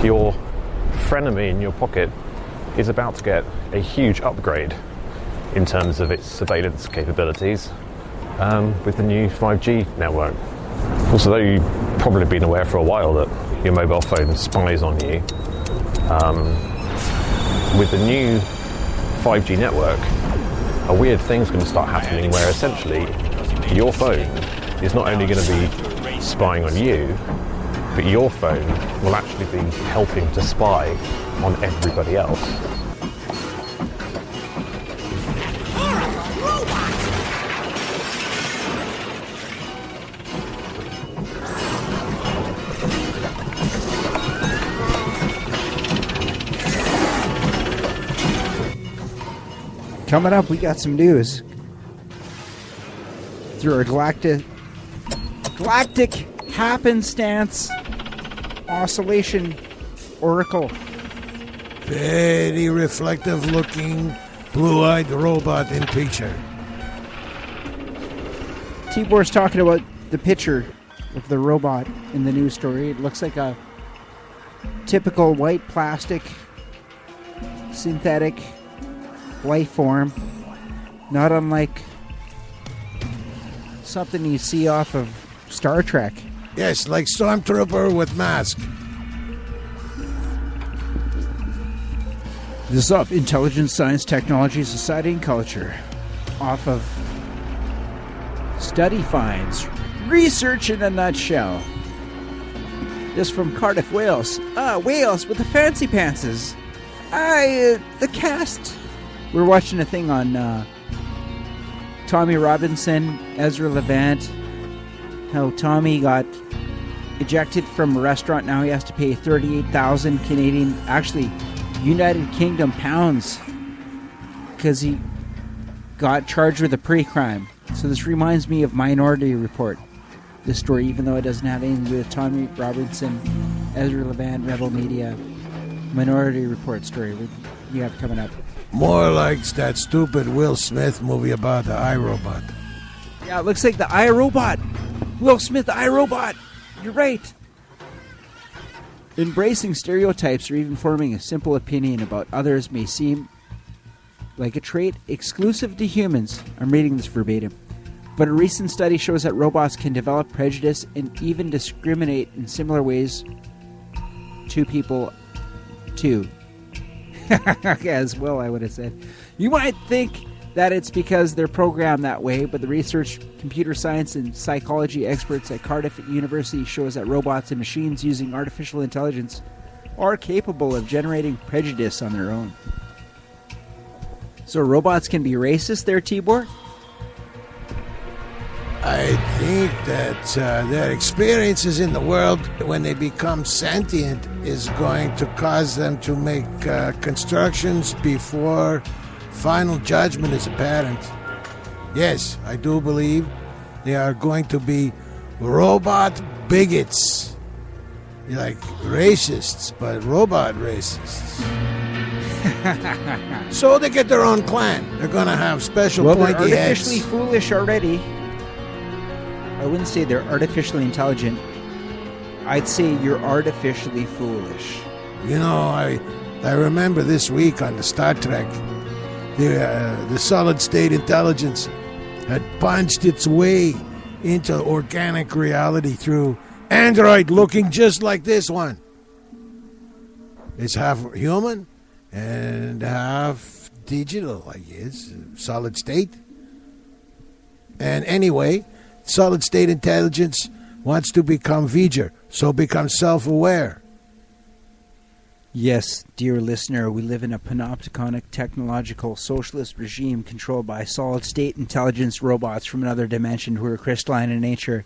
your frenemy in your pocket is about to get a huge upgrade in terms of its surveillance capabilities with the new 5G network. Also, though you've probably been aware for a while that your mobile phone spies on you, with the new 5G network, a weird thing's going to start happening where essentially your phone is not only going to be spying on you, but your phone will actually be helping to spy on everybody else. Coming up, we got some news. Through our galactic happenstance oscillation oracle. Very reflective looking blue-eyed robot in picture. Tibor's talking about the picture of the robot in the news story. It looks like a typical white plastic synthetic life form, not unlike something you see off of Star Trek. Yes, like Stormtrooper with mask. This is off Intelligence, Science, Technology, Society, and Culture. Off of Study Finds. Research in a nutshell. This from Cardiff, Wales. Wales with the fancy pantses. The cast. We're watching a thing on Tommy Robinson, Ezra Levant. How Tommy got ejected from a restaurant. Now he has to pay 38,000 Canadian, actually United Kingdom pounds, because he got charged with a pre-crime. So this reminds me of Minority Report, this story, even though it doesn't have anything to do with Tommy Robinson, Ezra Levant, Rebel Media. Minority Report story we have coming up. More like that stupid Will Smith movie about the iRobot. Yeah, it looks like the iRobot. Will Smith, the iRobot. You're right. Embracing stereotypes or even forming a simple opinion about others may seem like a trait exclusive to humans. I'm reading this verbatim. But a recent study shows that robots can develop prejudice and even discriminate in similar ways to people, too. As well, I would have said. You might think that it's because they're programmed that way, but the research, computer science, and psychology experts at Cardiff University shows that robots and machines using artificial intelligence are capable of generating prejudice on their own. So robots can be racist there, Tibor? I think that their experiences in the world when they become sentient is going to cause them to make constructions before final judgment is apparent. Yes, I do believe they are going to be robot bigots. Like racists, but robot racists. So they get their own clan. They're going to have special pointy heads. They're artificially foolish already. I wouldn't say they're artificially intelligent. I'd say you're artificially foolish. You know, I remember this week on the Star Trek, the solid state intelligence had punched its way into organic reality through android looking just like this one. It's half human and half digital, I guess, solid state. And anyway, solid state intelligence wants to become V'ger, so become self-aware. Yes, dear listener, we live in a panopticonic technological socialist regime controlled by solid state intelligence robots from another dimension who are crystalline in nature,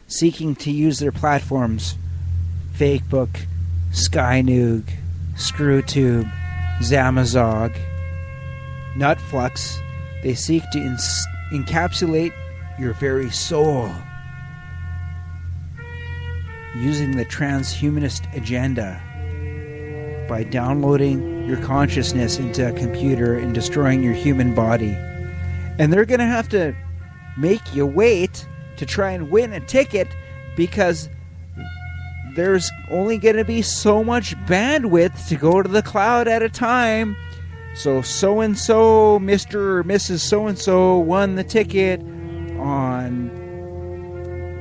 seeking to use their platforms, Fakebook, Skynoog, Screwtube, Zamazog, Nutflux. They seek to encapsulate your very soul using the transhumanist agenda by downloading your consciousness into a computer and destroying your human body. And they're going to have to make you wait to try and win a ticket because there's only going to be so much bandwidth to go to the cloud at a time. So-and-so, Mr. or Mrs. So-and-so won the ticket on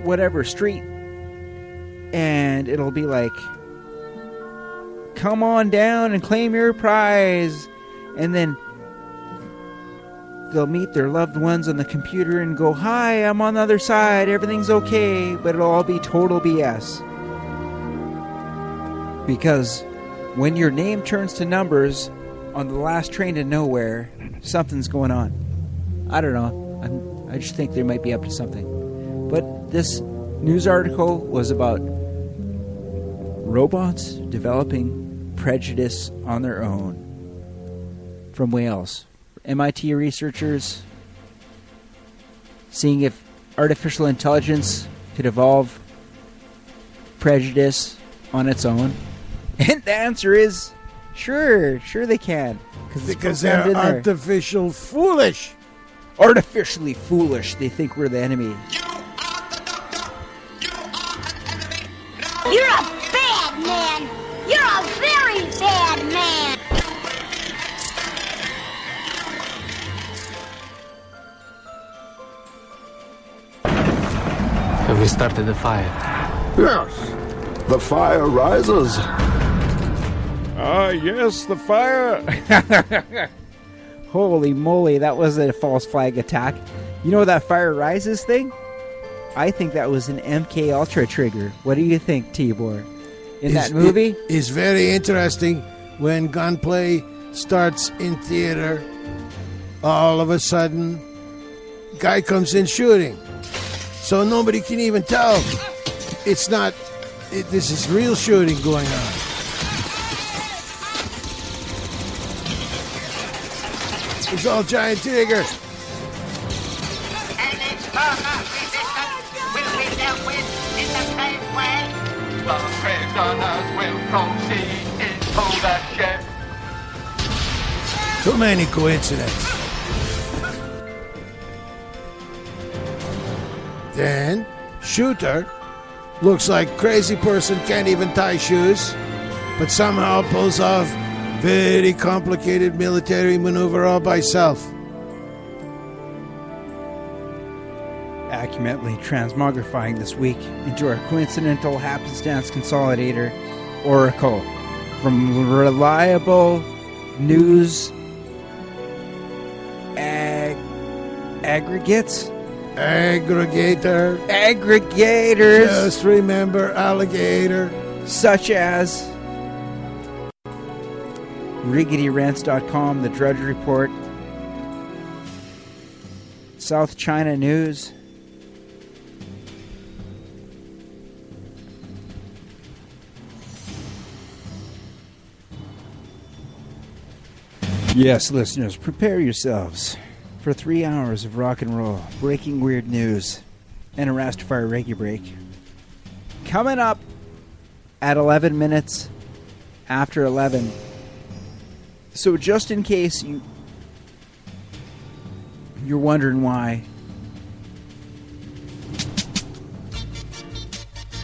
whatever street. And it'll be like, come on down and claim your prize. And then they'll meet their loved ones on the computer and go, hi, I'm on the other side, everything's okay. But it'll all be total BS. Because when your name turns to numbers on the last train to nowhere, something's going on. I don't know. I just think they might be up to something. But this news article was about robots developing prejudice on their own from Wales. MIT researchers seeing if artificial intelligence could evolve prejudice on its own. And the answer is sure they can. Because they're artificially foolish. Artificially foolish. They think we're the enemy. You're a bad man. You're a very bad man. Have we started the fire? Yes. The fire rises. Yes, the fire. Holy moly, that wasn't a false flag attack. You know that fire rises thing? I think that was an MK Ultra trigger. What do you think, Tibor? In that movie? It's very interesting when gunplay starts in theater. All of a sudden, guy comes in shooting. So nobody can even tell. It's not... this is real shooting going on. It's all giant trigger. And external resistance will be dealt with in the same way. The prisoners will proceed into the ship. Too many coincidences. Then, shooter looks like crazy person, can't even tie shoes, but somehow pulls off very complicated military maneuver all by self. Accurately transmogrifying this week into our coincidental happenstance consolidator, Oracle, from reliable news aggregators. Just remember alligator. Such as RiggityRents.com, The Drudge Report, South China News, yes, listeners, prepare yourselves for 3 hours of rock and roll, breaking weird news, and a Rastafari Reggae break. Coming up at 11 minutes after 11. So just in case you're wondering why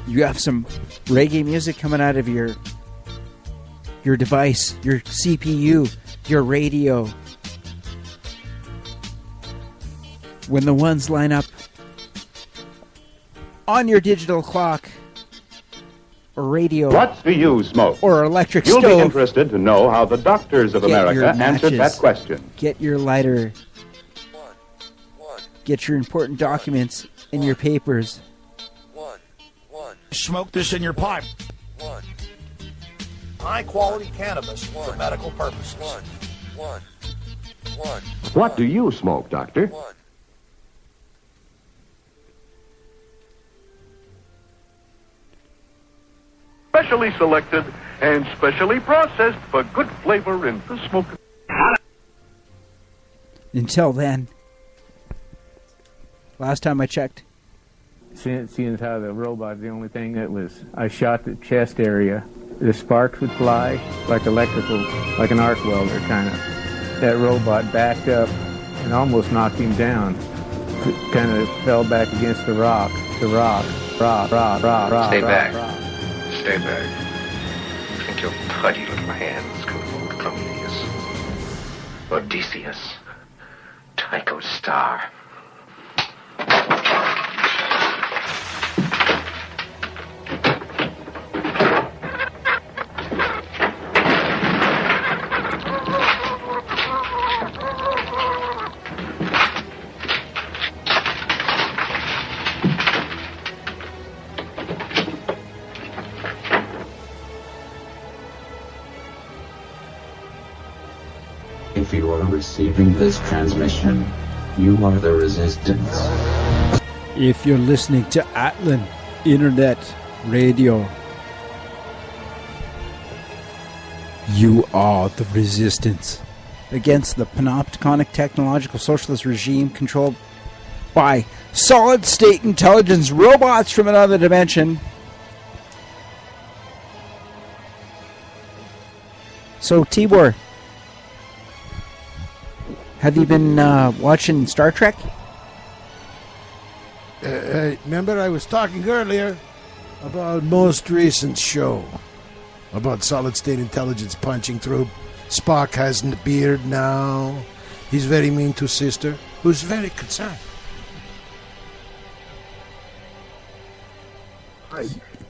you have some reggae music coming out of your device, your CPU, your radio, when the ones line up on your digital clock or radio, what do you smoke? Or electric You'll stove. Be interested to know how the doctors of America answered that question. Get your lighter. Get your important documents and your papers. Smoke this in your pipe. High quality cannabis for medical purposes. What do you smoke, doctor? Specially selected and specially processed for good flavor in the smoke. Until then, last time I checked, seeing how the robot, the only thing that was, I shot the chest area, the sparks would fly like electrical, like an arc welder kind of. That robot backed up and almost knocked him down. Kind of fell back against the rock. Stay back. Stay back. I think your pudgy little hands can hold Prometheus. Odysseus. Tycho Star. If you are receiving this transmission, you are the Resistance. If you're listening to Atlan Internet Radio, you are the Resistance against the panopticonic technological socialist regime controlled by solid-state intelligence robots from another dimension. So, Tibor, have you been watching Star Trek? Remember I was talking earlier about most recent show. About solid-state intelligence punching through. Spock has a beard now. He's very mean to Sister, who's very concerned.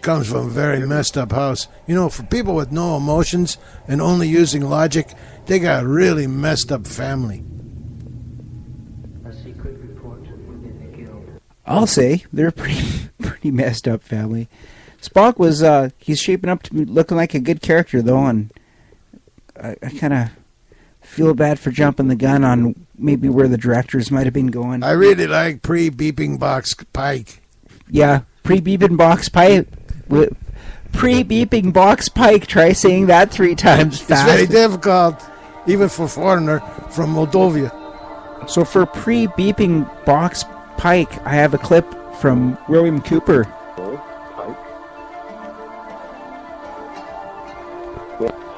Comes from a very messed up house. You know, for people with no emotions and only using logic, they got a really messed up family. I'll say they're a pretty messed up family. Spock was he's shaping up to be looking like a good character though, and I kind of feel bad for jumping the gun on maybe where the directors might have been going. I really like pre-beeping box Pike. Yeah, pre-beeping box Pike. Pre-beeping box Pike. Try saying that 3 times fast. It's very difficult, even for a foreigner from Moldova. So for pre-beeping box Pike, I have a clip from William Cooper.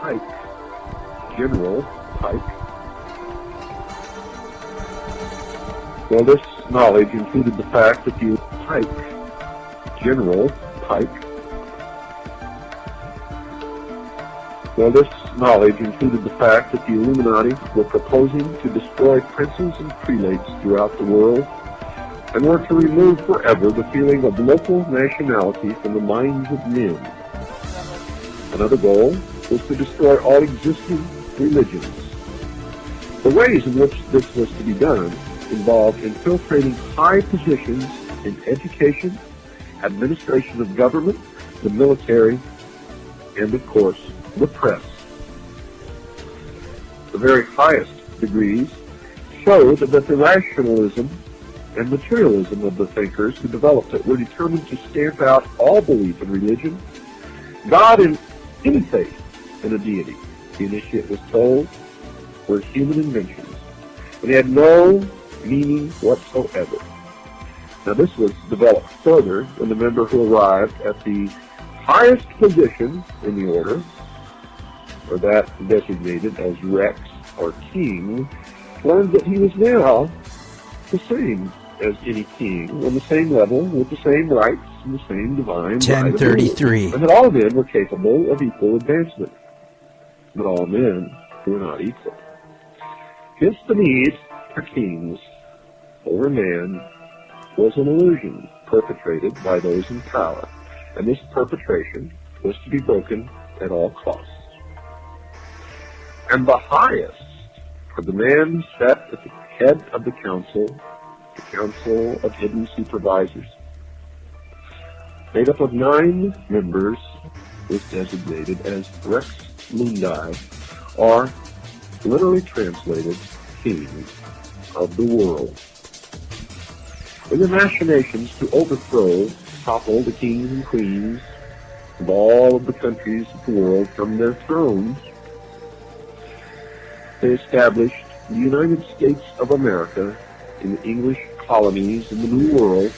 Pike. General Pike. Well, this knowledge included the fact that you Pike. General Pike. Well, this knowledge included the fact that the Illuminati were proposing to destroy princes and prelates throughout the world, and were to remove forever the feeling of local nationality from the minds of men. Another goal was to destroy all existing religions. The ways in which this was to be done involved infiltrating high positions in education, administration of government, the military, and of course, the press. The very highest degrees showed that the rationalism and materialism of the thinkers who developed it were determined to stamp out all belief in religion, God, and any faith in a deity. The initiate was told were human inventions, and they had no meaning whatsoever. Now this was developed further when the member who arrived at the highest position in the order, or that designated as Rex or King, learned that he was now the same as any king, on the same level, with the same rights and the same divine 1033. And that all men were capable of equal advancement. But all men were not equal. Hence the need for kings over man was an illusion perpetrated by those in power, and this perpetration was to be broken at all costs. And the highest for the man who sat at the head of the council of hidden supervisors, made up of 9 members, was designated as Rex Mundi, or literally translated, King of the world. In their machinations to overthrow, topple the kings and queens of all of the countries of the world from their thrones, they established the United States of America in the English colonies in the New World.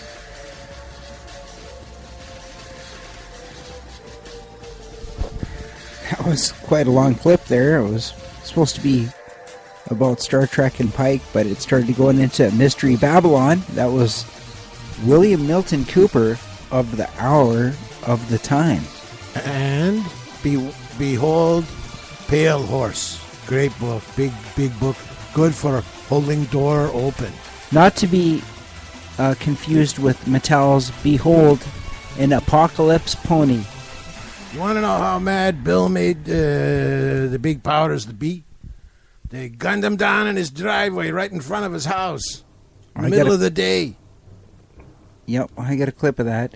That was quite a long clip there. It was supposed to be about Star Trek and Pike, but it started going into Mystery Babylon. That was William Milton Cooper of the Hour of the Time. And behold, Pale Horse. Great book, big book, good for holding door open. Not to be confused with Mattel's Behold, an Apocalypse Pony. You want to know how mad Bill made the big powders to be? They gunned him down in his driveway right in front of his house in the middle of the day. Yep, I got a clip of that.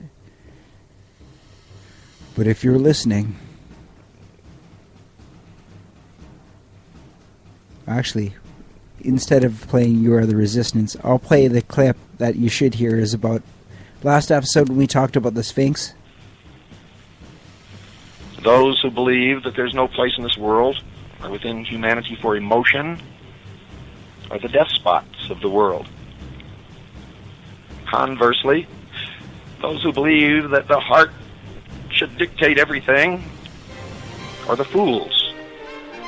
But if you're listening... Actually, instead of playing You Are the Resistance, I'll play the clip that you should hear is about last episode when we talked about the Sphinx. Those who believe that there's no place in this world or within humanity for emotion are the death spots of the world. Conversely, those who believe that the heart should dictate everything are the fools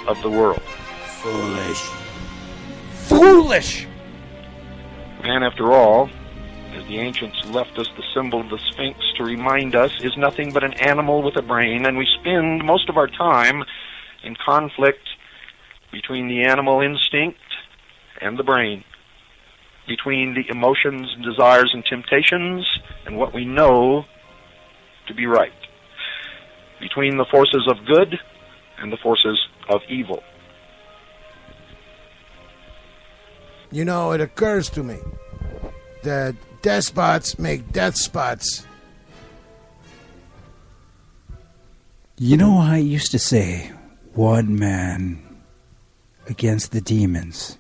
of the world. Foolish! Man, after all, as the ancients left us the symbol of the Sphinx to remind us, is nothing but an animal with a brain, and we spend most of our time in conflict between the animal instinct and the brain, between the emotions and desires and temptations and what we know to be right, between the forces of good and the forces of evil. You know, it occurs to me that despots make death spots. You know, I used to say, one man against the demons.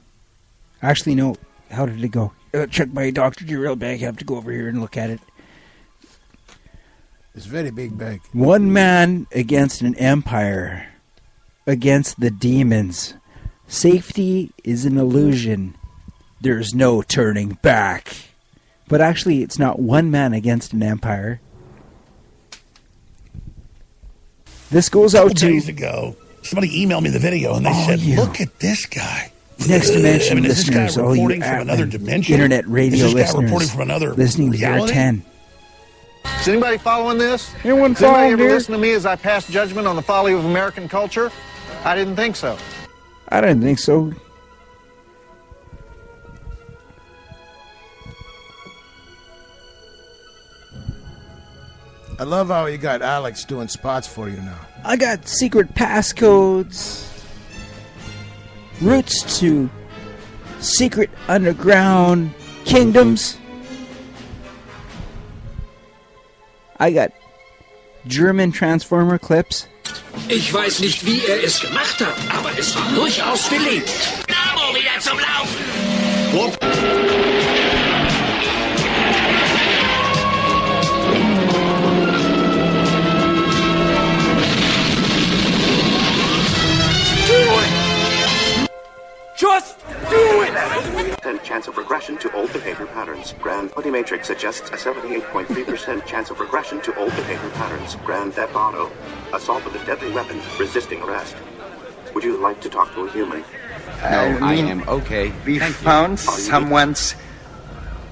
Actually, no. How did it go? Check my Dr. G-Rail bag. I have to go over here and look at it. It's a very big bag. One man against an empire. Against the demons. Safety is an illusion. There's no turning back. But actually, it's not one man against an empire. This goes out to... days ago, somebody emailed me the video, and they said, look at this guy. Next Dimension is this guy listeners, all you reporting from another dimension? internet radio Is this guy listeners, reporting from another listening to reality? AIR10. Is anybody following this? Anyone Does anybody following ever here? listen to me as I pass judgment on the folly of American culture? I didn't think so. I didn't think so. I love how you got Alex doing spots for you now. I got secret passcodes, routes to secret underground kingdoms. I got German Transformer clips. Ich weiß nicht, wie es gemacht hat, aber es war durchaus beliebt. Dynamo wieder zum Laufen! Just do it! 10% chance of regression to old behavior patterns. Grand Putty Matrix suggests a 78.3% chance of regression to old behavior patterns. Grand Theft Auto. Assault with a deadly weapon, resisting arrest. Would you like to talk to a human? No, I am okay. We found someone's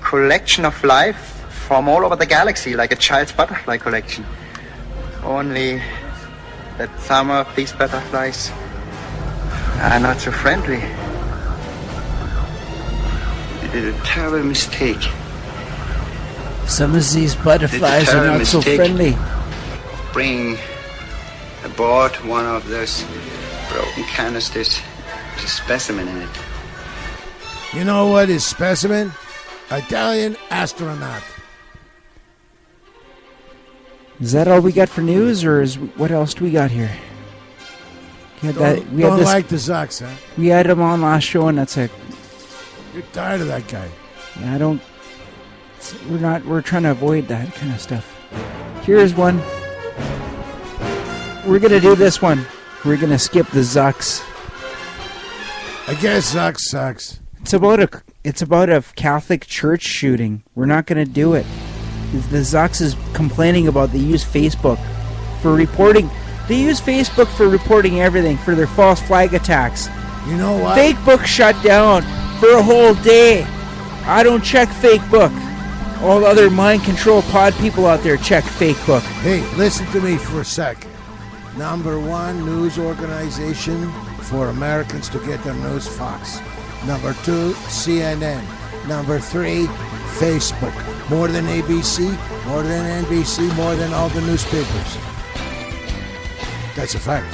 collection of life from all over the galaxy, like a child's butterfly collection. Only that some of these butterflies are not so friendly. We did a terrible mistake. Some of these butterflies are not so friendly. Bringing aboard one of those broken canisters with a specimen in it. You know what is specimen? Italian astronaut. Is that all we got for news, or is what else do we got here? Don't like the Zucks, huh? We had him on last show, and that's it. You're tired of that guy. Yeah, I don't. We're trying to avoid that kind of stuff. Here's one. We're gonna do this one. We're gonna skip the Zucks. I guess Zucks sucks. It's about a Catholic church shooting. We're not gonna do it. The Zucks is complaining about they use Facebook for reporting. They use Facebook for reporting everything, for their false flag attacks. You know what? Facebook shut down for a whole day. I don't check Facebook. All the other mind control pod people out there, check Facebook. Hey, listen to me for a second. Number one news organization for Americans to get their news, Fox. Number two, CNN. Number three, Facebook. More than ABC, more than NBC, more than all the newspapers. That's a fact.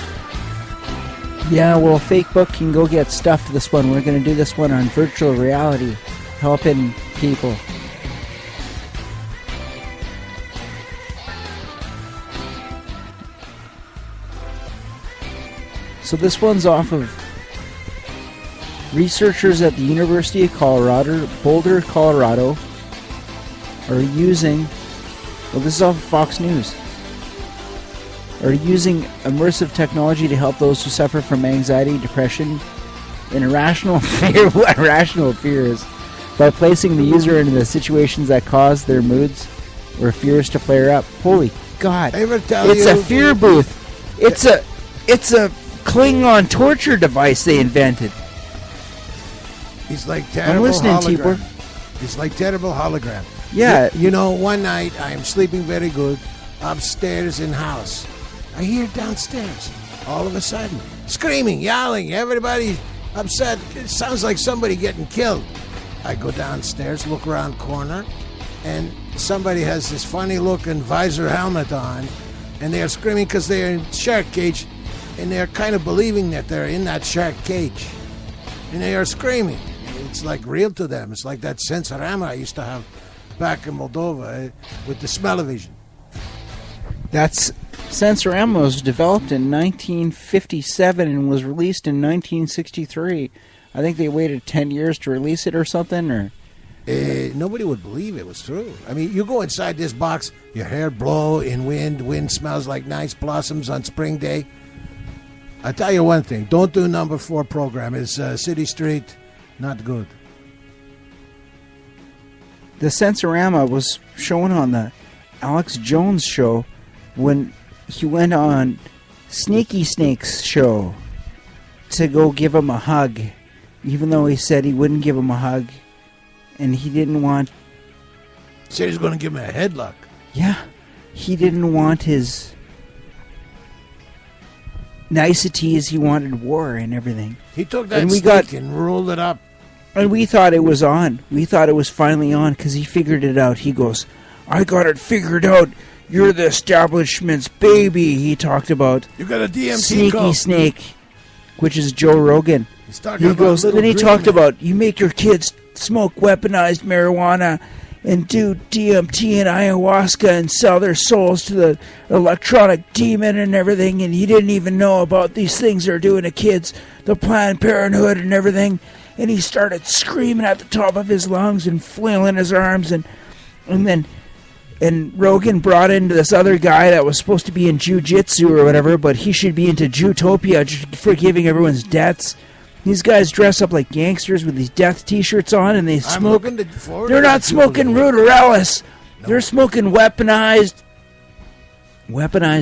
Yeah, well, Facebook can go get stuff for this one. We're going to do this one on virtual reality, helping people. So this one's off of researchers at the University of Colorado, Boulder, Colorado, are using, well, this is off of Fox News, are using immersive technology to help those who suffer from anxiety, depression, and irrational fears by placing the user into the situations that cause their moods or fears to flare up. Holy God. It's a fear booth. It's a Klingon torture device they invented. He's like terrible. I'm listening, hologram. Tibor. He's like terrible hologram. Yeah. You know, one night I am sleeping very good upstairs in house. I hear downstairs, all of a sudden, screaming, yelling, everybody upset. It sounds like somebody getting killed. I go downstairs, look around corner, and somebody has this funny-looking visor helmet on, and they're screaming because they're in shark cage, and they're kind of believing that they're in that shark cage. And they are screaming. It's like real to them. It's like that sensorama I used to have back in Moldova with the smell-o-vision. That's Sensorama was developed in 1957 and was released in 1963. I think they waited 10 years to release it or something, or nobody would believe it was true. I mean, you go inside this box, your hair blow in wind smells like nice blossoms on spring day. I tell you one thing, don't do number 4 program. It's City Street, not good. The Sensorama was shown on the Alex Jones show when he went on Sneaky Snake's show to go give him a hug, even though he said he wouldn't give him a hug, and he didn't want... He said he was going to give him a headlock. Yeah, he didn't want his niceties, he wanted war and everything. He took that stick and rolled it up. And we thought it was on. We thought it was finally on because he figured it out. He goes, I got it figured out. You're the establishment's baby. He talked about you got a DMT Sneaky code. Snake, which is Joe Rogan. He goes, then he talked about you make your kids smoke weaponized marijuana and do DMT and ayahuasca and sell their souls to the electronic demon and everything, and he didn't even know about these things they're doing to kids, the Planned Parenthood and everything. And he started screaming at the top of his lungs and flailing his arms, and Rogan brought in this other guy that was supposed to be in jiu-jitsu or whatever, but he should be into Jutopia, just forgiving everyone's debts. These guys dress up like gangsters with these death t-shirts on, and they smoke. They're not smoking Ruderalis. No. They're smoking weaponized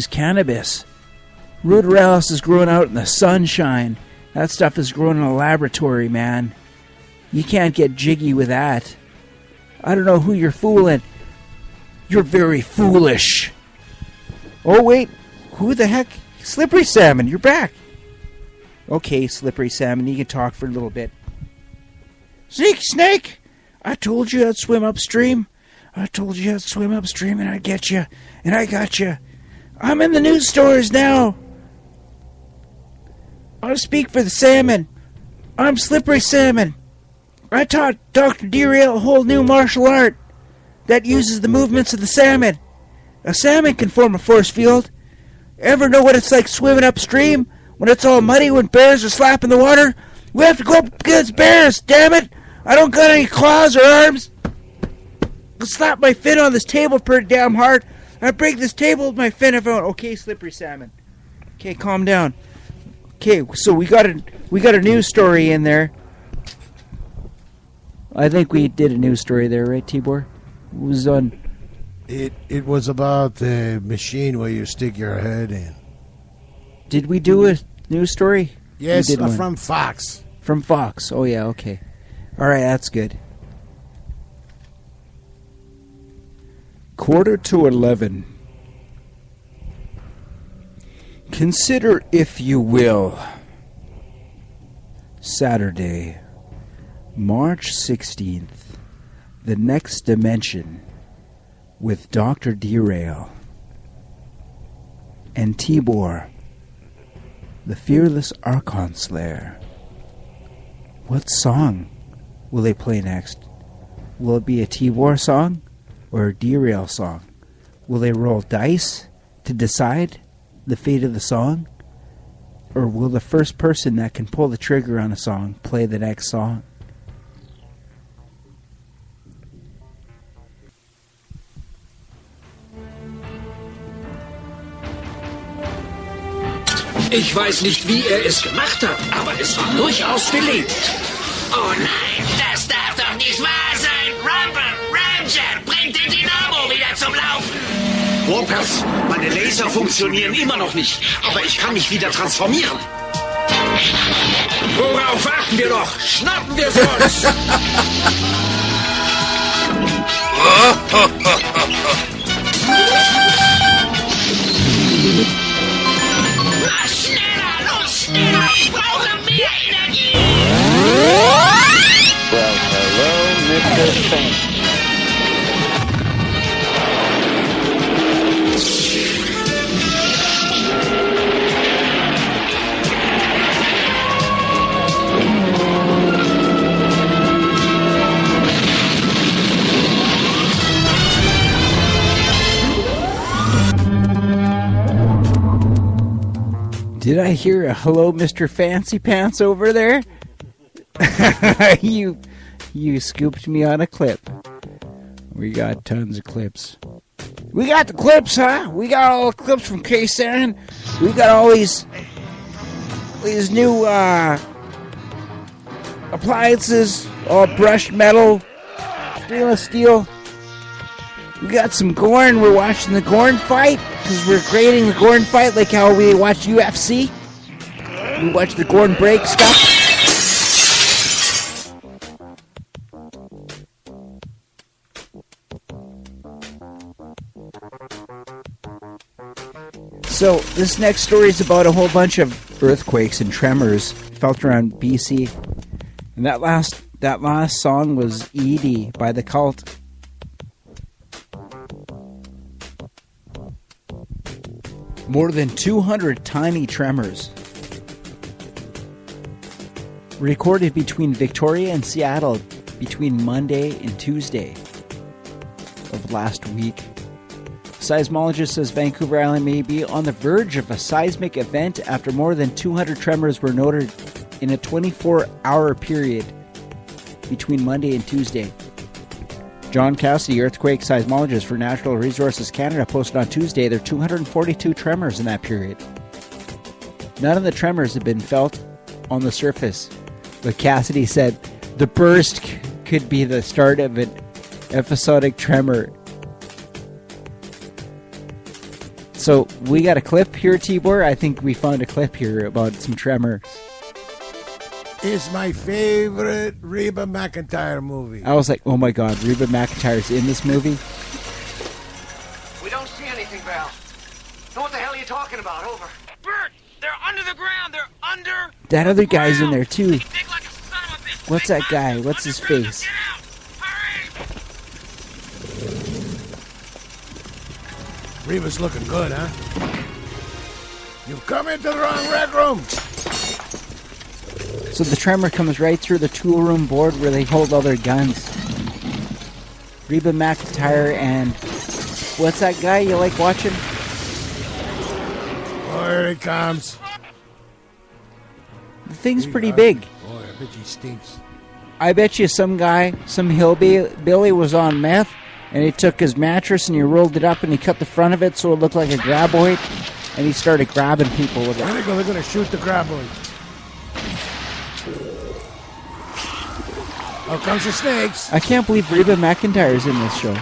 cannabis. Ruderalis is growing out in the sunshine. That stuff is grown in a laboratory, man. You can't get jiggy with that. I don't know who you're fooling. You're very foolish. Oh, wait. Who the heck? Slippery Salmon, you're back. Okay, Slippery Salmon, you can talk for a little bit. Snake! I told you I'd swim upstream. I told you I'd swim upstream and I'd get you. And I got you. I'm in the news stories now. I speak for the salmon. I'm Slippery Salmon. I taught Dr. Derail a whole new martial art that uses the movements of the salmon. A salmon can form a force field. Ever know what it's like swimming upstream when it's all muddy, when bears are slapping the water? We have to go up against bears, damn it! I don't got any claws or arms. I'll slap my fin on this table pretty damn hard. I break this table with my fin if I want. Okay, Slippery Salmon. Okay, calm down. Okay, so we got a news story in there. I think we did a news story there, right, Tibor? It was on. It was about the machine where you stick your head in. Did we do a news story? Yes, from Fox. From Fox. Oh yeah, okay. All right, that's good. 11:15. Consider, if you will, Saturday, March 16th, The Next Dimension with Dr. Derail and Tibor, the Fearless Archon Slayer. What song will they play next? Will it be a Tibor song or a Derail song? Will they roll dice to decide the fate of the song? Or will the first person that can pull the trigger on a song play the next song? Ich weiß nicht, wie es gemacht hat, aber es war durchaus beliebt. Oh nein, das darf doch nicht wahr sein! Ranger, bringt den Dynamo wieder zum Laufen! Whoppers, meine Laser funktionieren immer noch nicht, aber ich kann mich wieder transformieren. Worauf warten wir noch? Schnappen wir es uns! Schneller, ich brauche mehr Energie! Well, hello, Mr. Fancy. Did I hear a hello, Mr. Fancy Pants over there? You scooped me on a clip. We got tons of clips. We got the clips, huh? We got all the clips from K-San. We got all these new appliances, all brushed metal, stainless steel. We got some Gorn. We're watching the Gorn fight because we're grading the Gorn fight like how we watch UFC. We watch the Gorn break stuff. So this next story is about a whole bunch of earthquakes and tremors felt around BC. And that last song was Edie by The Cult. More than 200 tiny tremors recorded between Victoria and Seattle between Monday and Tuesday of last week. Seismologist says Vancouver Island may be on the verge of a seismic event after more than 200 tremors were noted in a 24-hour period between Monday and Tuesday. John Cassidy, earthquake seismologist for Natural Resources Canada, posted on Tuesday there are 242 tremors in that period. None of the tremors have been felt on the surface, but Cassidy said the burst could be the start of an episodic tremor. So we got a clip here, Tibor. I think we found a clip here about some tremors. Is my favorite Reba McEntire movie. I was like, oh my god, Reba McEntire's in this movie? We don't see anything, Val. So what the hell are you talking about? Over. Bert, they're under the ground. They're under. That other guy's in there too. What's that guy? What's his face? Reba's looking good, huh? You've come into the wrong red room. So the tremor comes right through the tool room board where they hold all their guns. Reba McEntire and... what's that guy you like watching? Oh, here he comes. The thing's pretty big. Boy, I bet he stinks. I bet you some guy, some hillbilly was on meth, and he took his mattress and he rolled it up and he cut the front of it so it looked like a graboid, and he started grabbing people with it. There they go, they're going to shoot the graboid. Out comes the snakes. I can't believe Reba McEntire's in this show.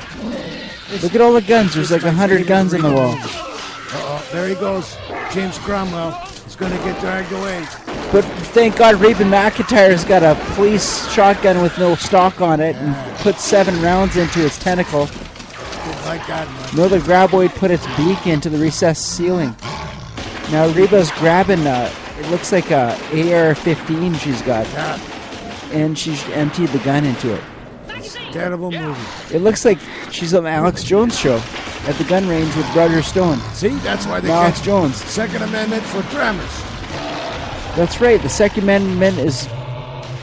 Look at all the guns. There's like 100 guns on the wall. Uh-oh, there he goes. James Cromwell is going to get dragged away. But thank God Reba McEntire's got a police shotgun with no stock on it and put 7 rounds into his tentacle. Didn't like like that much. No, the graboid put its beak into the recessed ceiling. Now Reba's grabbing, it looks like a AR-15 she's got. Yeah. And she's emptied the gun into it. Terrible movie. It looks like she's on the Alex Jones show at the gun range with Roger Stone. See, that's why they Alex get Jones. Second Amendment for tremors. That's right. The Second Amendment is...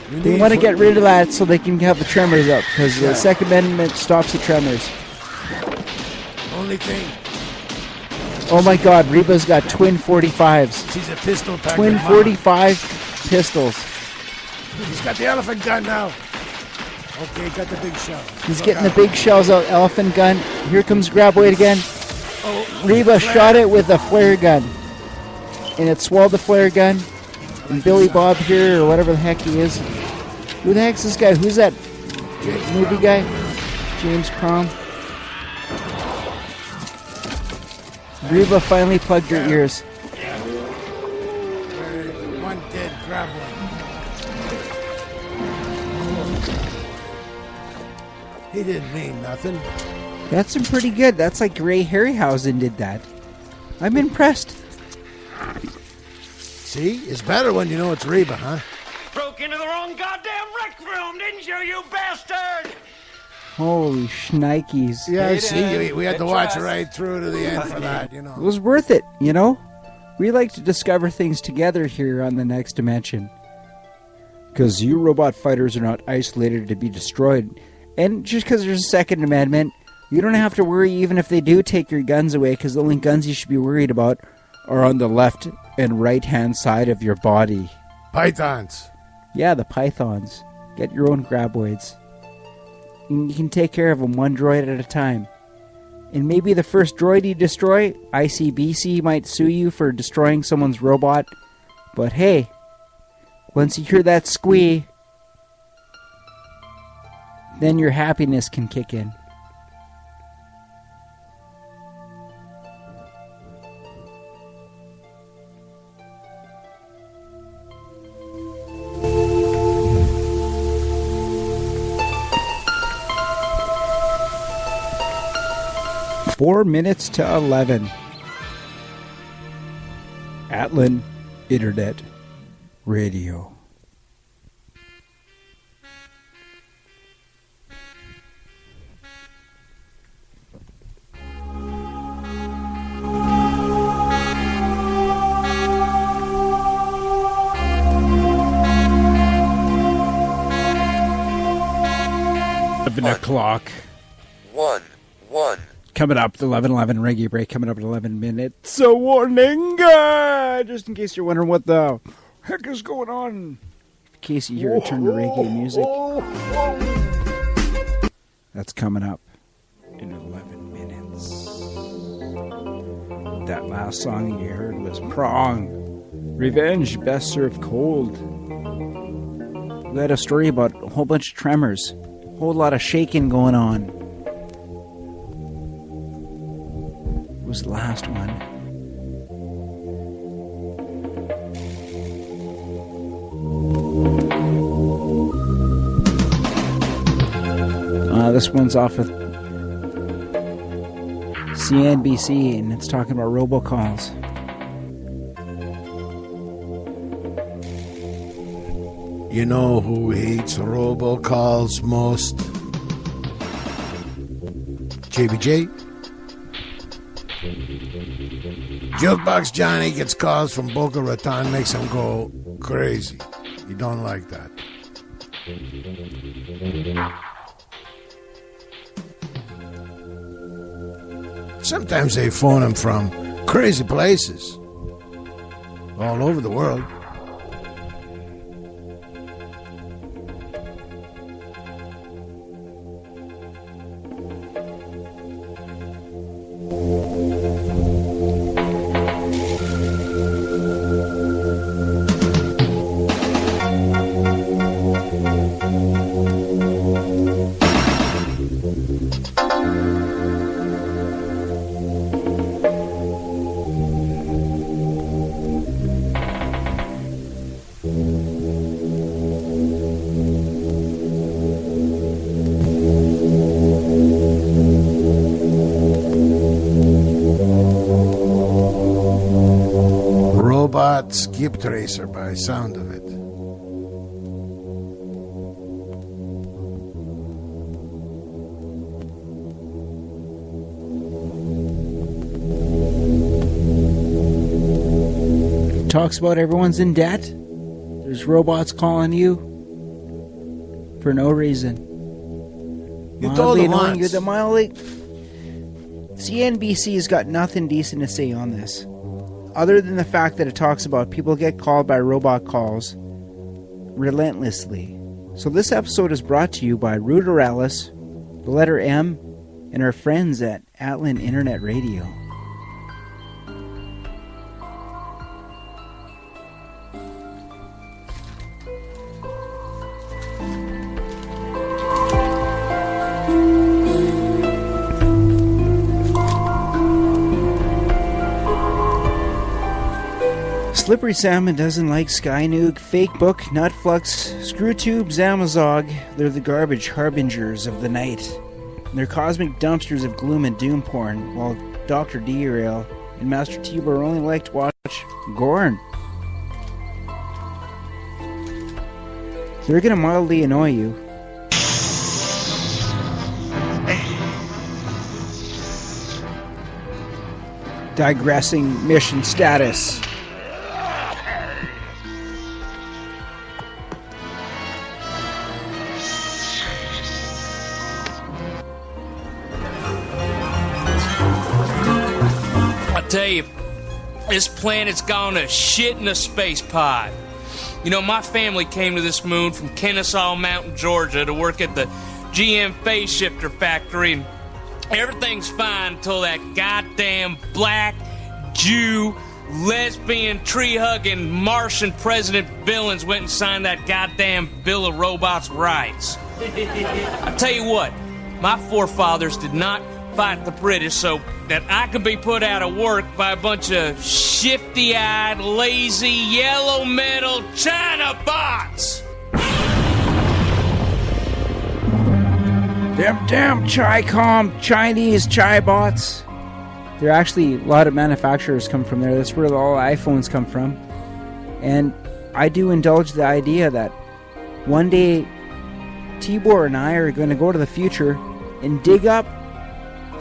They want to get rid of that so they can have the tremors up, because the Second Amendment stops the tremors. Only thing. Oh my God, Reba's got twin 45s. She's a pistol packer. Twin 45 pistols. He's got the elephant gun now. Okay, got the big shell. He's getting the big shells out, elephant gun. Here comes Graboid again. Reba shot it with a flare gun. And it swallowed the flare gun. And Billy Bob here, or whatever the heck he is. Who the heck's this guy? Who's that movie guy? James Crom. Reba finally plugged her ears. One dead Graboid. He didn't mean nothing. That's pretty good. That's like Ray Harryhausen did that. I'm impressed. See? It's better when you know it's Reba, huh? Broke into the wrong goddamn rec room, didn't you, you bastard? Holy shnikes. Yeah, see, we had to watch right through to the end for that, you know. It was worth it, you know? We like to discover things together here on the Next Dimension. Because you robot fighters are not isolated to be destroyed. And just because there's a Second Amendment, you don't have to worry even if they do take your guns away, because the only guns you should be worried about are on the left and right-hand side of your body. Pythons. Yeah, the pythons. Get your own graboids. And you can take care of them one droid at a time. And maybe the first droid you destroy, ICBC might sue you for destroying someone's robot. But hey, once you hear that squee, then your happiness can kick in. Four minutes to 11. Atlin Internet Radio. O'clock. 1. Coming up, the 11:11 reggae break coming up at 11 minutes. A warning, just in case you're wondering what the heck is going on. In case you hear a turn to reggae music. That's coming up in 11 minutes. That last song you heard was Prong. Revenge, best served cold. We had a story about a whole bunch of tremors. A whole lot of shaking going on. Was the last one. This one's off of CNBC, and it's talking about robocalls. You know who hates robocalls most? JBJ? Jukebox Johnny gets calls from Boca Raton, makes him go crazy. You don't like that. Sometimes they phone him from crazy places all over the world. Gift racer by sound of it. Talks about everyone's in debt. There's robots calling you for no reason. You told them annoying. once. You're the mildly. CNBC's got nothing decent to say on this, other than the fact that it talks about people get called by robot calls relentlessly. So this episode is brought to you by Ruderalis, the letter M, and our friends at Atlin Internet Radio. Slippery Salmon doesn't like Skynuke, Fakebook, Nutflux, Screwtube, Zamazog. They're the garbage harbingers of the night. They're cosmic dumpsters of gloom and doom porn, while Dr. D Rail and Master Tibor only like to watch Gorn. They're gonna mildly annoy you. Digressing mission status. Tell you, this planet's gone to shit in a space pod. You know, my family came to this moon from Kennesaw Mountain, Georgia to work at the GM phase shifter factory, and everything's fine until that goddamn black Jew lesbian tree-hugging Martian President Billings went and signed that goddamn Bill of Robots' Rights. I tell you what, my forefathers did not fight the British so that I could be put out of work by a bunch of shifty-eyed, lazy, yellow metal China bots. Them damn Chi-Com Chinese Chi bots. There are actually a lot of manufacturers come from there. That's where all iPhones come from. And I do indulge the idea that one day Tibor and I are going to go to the future and dig up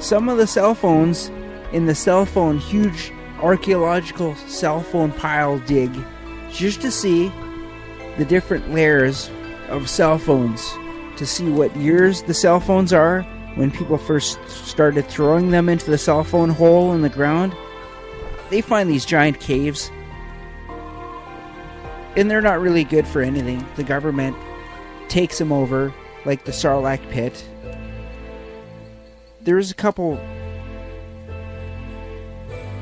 some of the cell phones in the cell phone, huge archaeological cell phone pile dig, just to see the different layers of cell phones, to see what years the cell phones are when people first started throwing them into the cell phone hole in the ground. They find these giant caves, and they're not really good for anything. The government takes them over, like the Sarlacc pit. There's a couple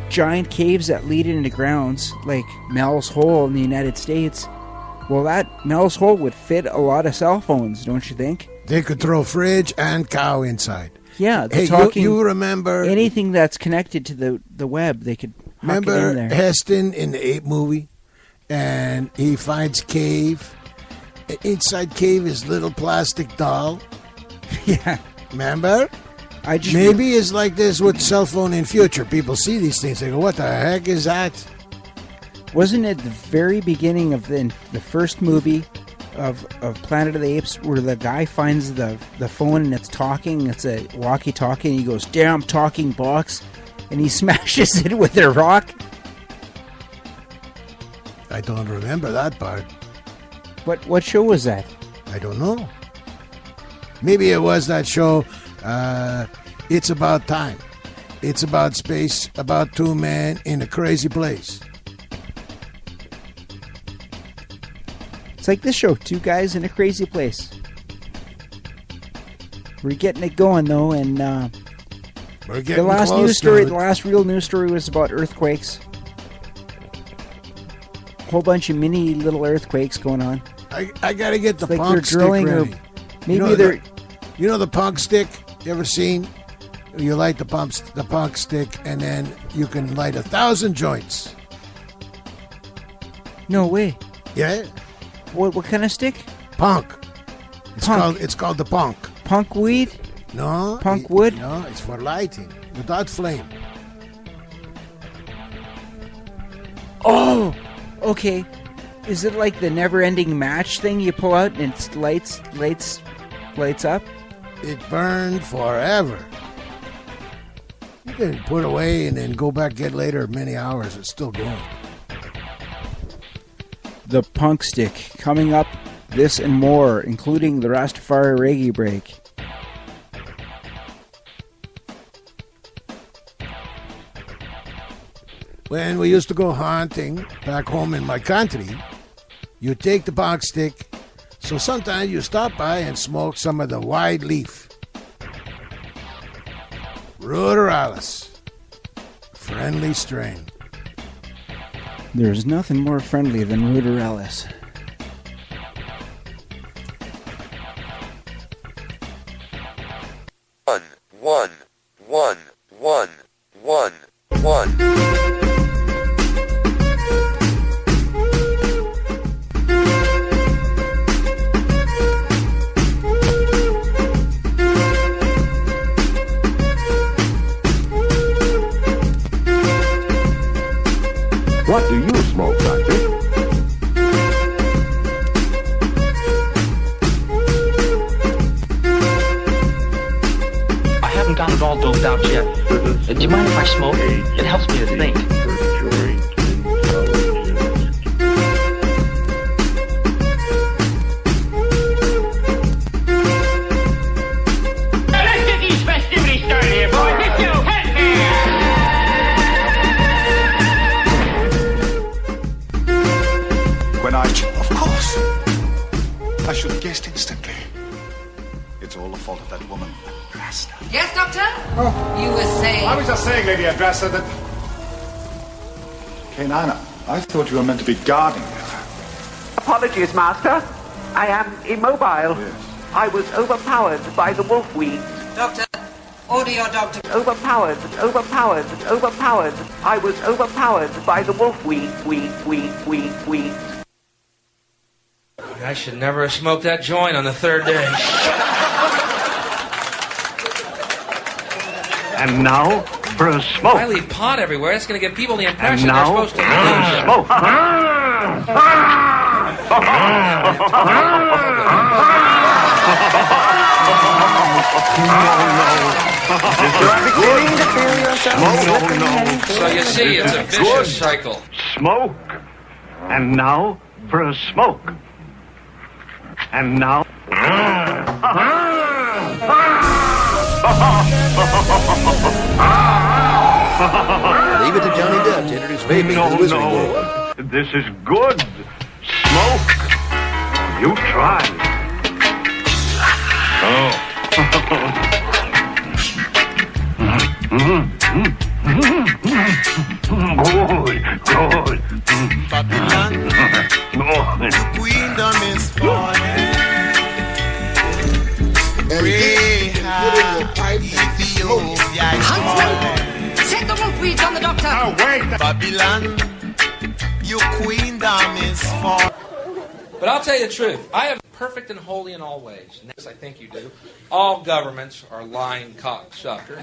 giant caves that lead into grounds, like Mel's Hole in the United States. Well, that Mel's Hole would fit a lot of cell phones, don't you think? They could throw fridge and cow inside. Yeah, hey, talking you remember anything that's connected to the web, they could huck it in there. Heston in the Ape movie, and he finds cave. Inside cave is little plastic doll. Yeah, remember? Maybe it's like this with cell phone in future. People see these things, they go, "What the heck is that?" Wasn't it the very beginning of the first movie of Planet of the Apes where the guy finds the phone and it's talking? It's a walkie-talkie, and he goes, "Damn talking box," and he smashes it with a rock. I don't remember that part. What show was that? I don't know. Maybe it was that show. It's about time. It's about space, about two men in a crazy place. It's like this show, two guys in a crazy place. We're getting it going though, and we're getting the last close news story, to it. the last real news story was about earthquakes. A whole bunch of mini little earthquakes going on. I gotta get the It's like punk they're stick drilling ready. or maybe they're. You know the punk stick? You ever seen? You light the punk stick, and then you can light 1,000 joints. No way. Yeah. What kind of stick? Punk. It's Punk. called the punk. Punk weed? No. Punk wood? No, it's for lighting without flame. Oh, Okay, is it like the never-ending match thing you pull out and it lights up? It burned forever. You can put it away and then go back get later many hours. It's still going. The Punk Stick, coming up, this and more, including the Rastafari Reggae Break. When we used to go hunting back home in my country, you take the Punk Stick, so sometimes you stop by and smoke some of the wide leaf. Ruderalis. Friendly strain. There's nothing more friendly than Ruderalis. One. What do you smoke, Doctor? I haven't got it all doped out yet. Do you mind if I smoke? It helps me to think. Let's get these festivities started here, boys. Let's go. When of course. I should have guessed instantly. It's all the fault of that woman, Rasta. Yes, Doctor? You were saying... I was just saying, Lady Adrasta, that... Kenana, I thought you were meant to be guarding her. Apologies, Master. I am immobile. Yes. I was overpowered by the wolf weed. Doctor, order your doctor. Overpowered. I was overpowered by the wolf weed. I should never have smoked that joint on the third day. And now, for a smoke. I leave pot everywhere. It's going to give people the impression And they're now, supposed to leave. smoke. So you see, it's a vicious cycle. Smoke. And now, for a smoke. And now... Leave it to Johnny Depp to introduce vaping to the Wizarding World. This is good. Smoke. You try. Oh. Good. Babylon, Queendom is falling. Ethiopia is falling. Set the wolf weeds on the doctor. Oh, wait. Babylon, your queendom is falling. But I'll tell you the truth. I am perfect and holy in all ways. And yes, I think you do. All governments are lying cocksuckers.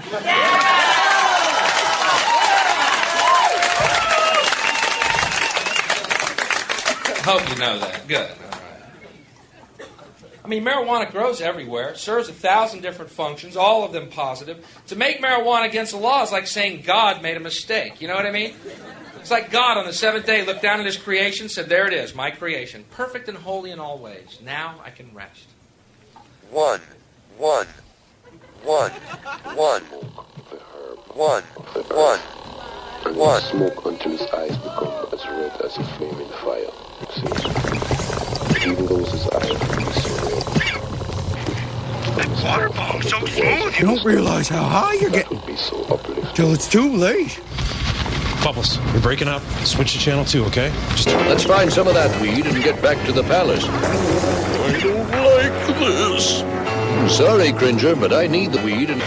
Hope you know that. Good. All right. I mean, marijuana grows everywhere, serves 1,000 different functions, all of them positive. To make marijuana against the law is like saying God made a mistake. You know what I mean? It's like God on the seventh day looked down at his creation, said, there it is, my creation. Perfect and holy in all ways. Now I can rest. One. Smoke until his eyes become as red as a flaming fire. See? Even those his eyes be so red. That water bomb's so smooth. You don't realize how high you're getting till it's too late. Bubbles, you're breaking up. Switch to channel 2, okay? Let's find some of that weed and get back to the palace. I don't like this. Sorry, Cringer, but I need the weed and...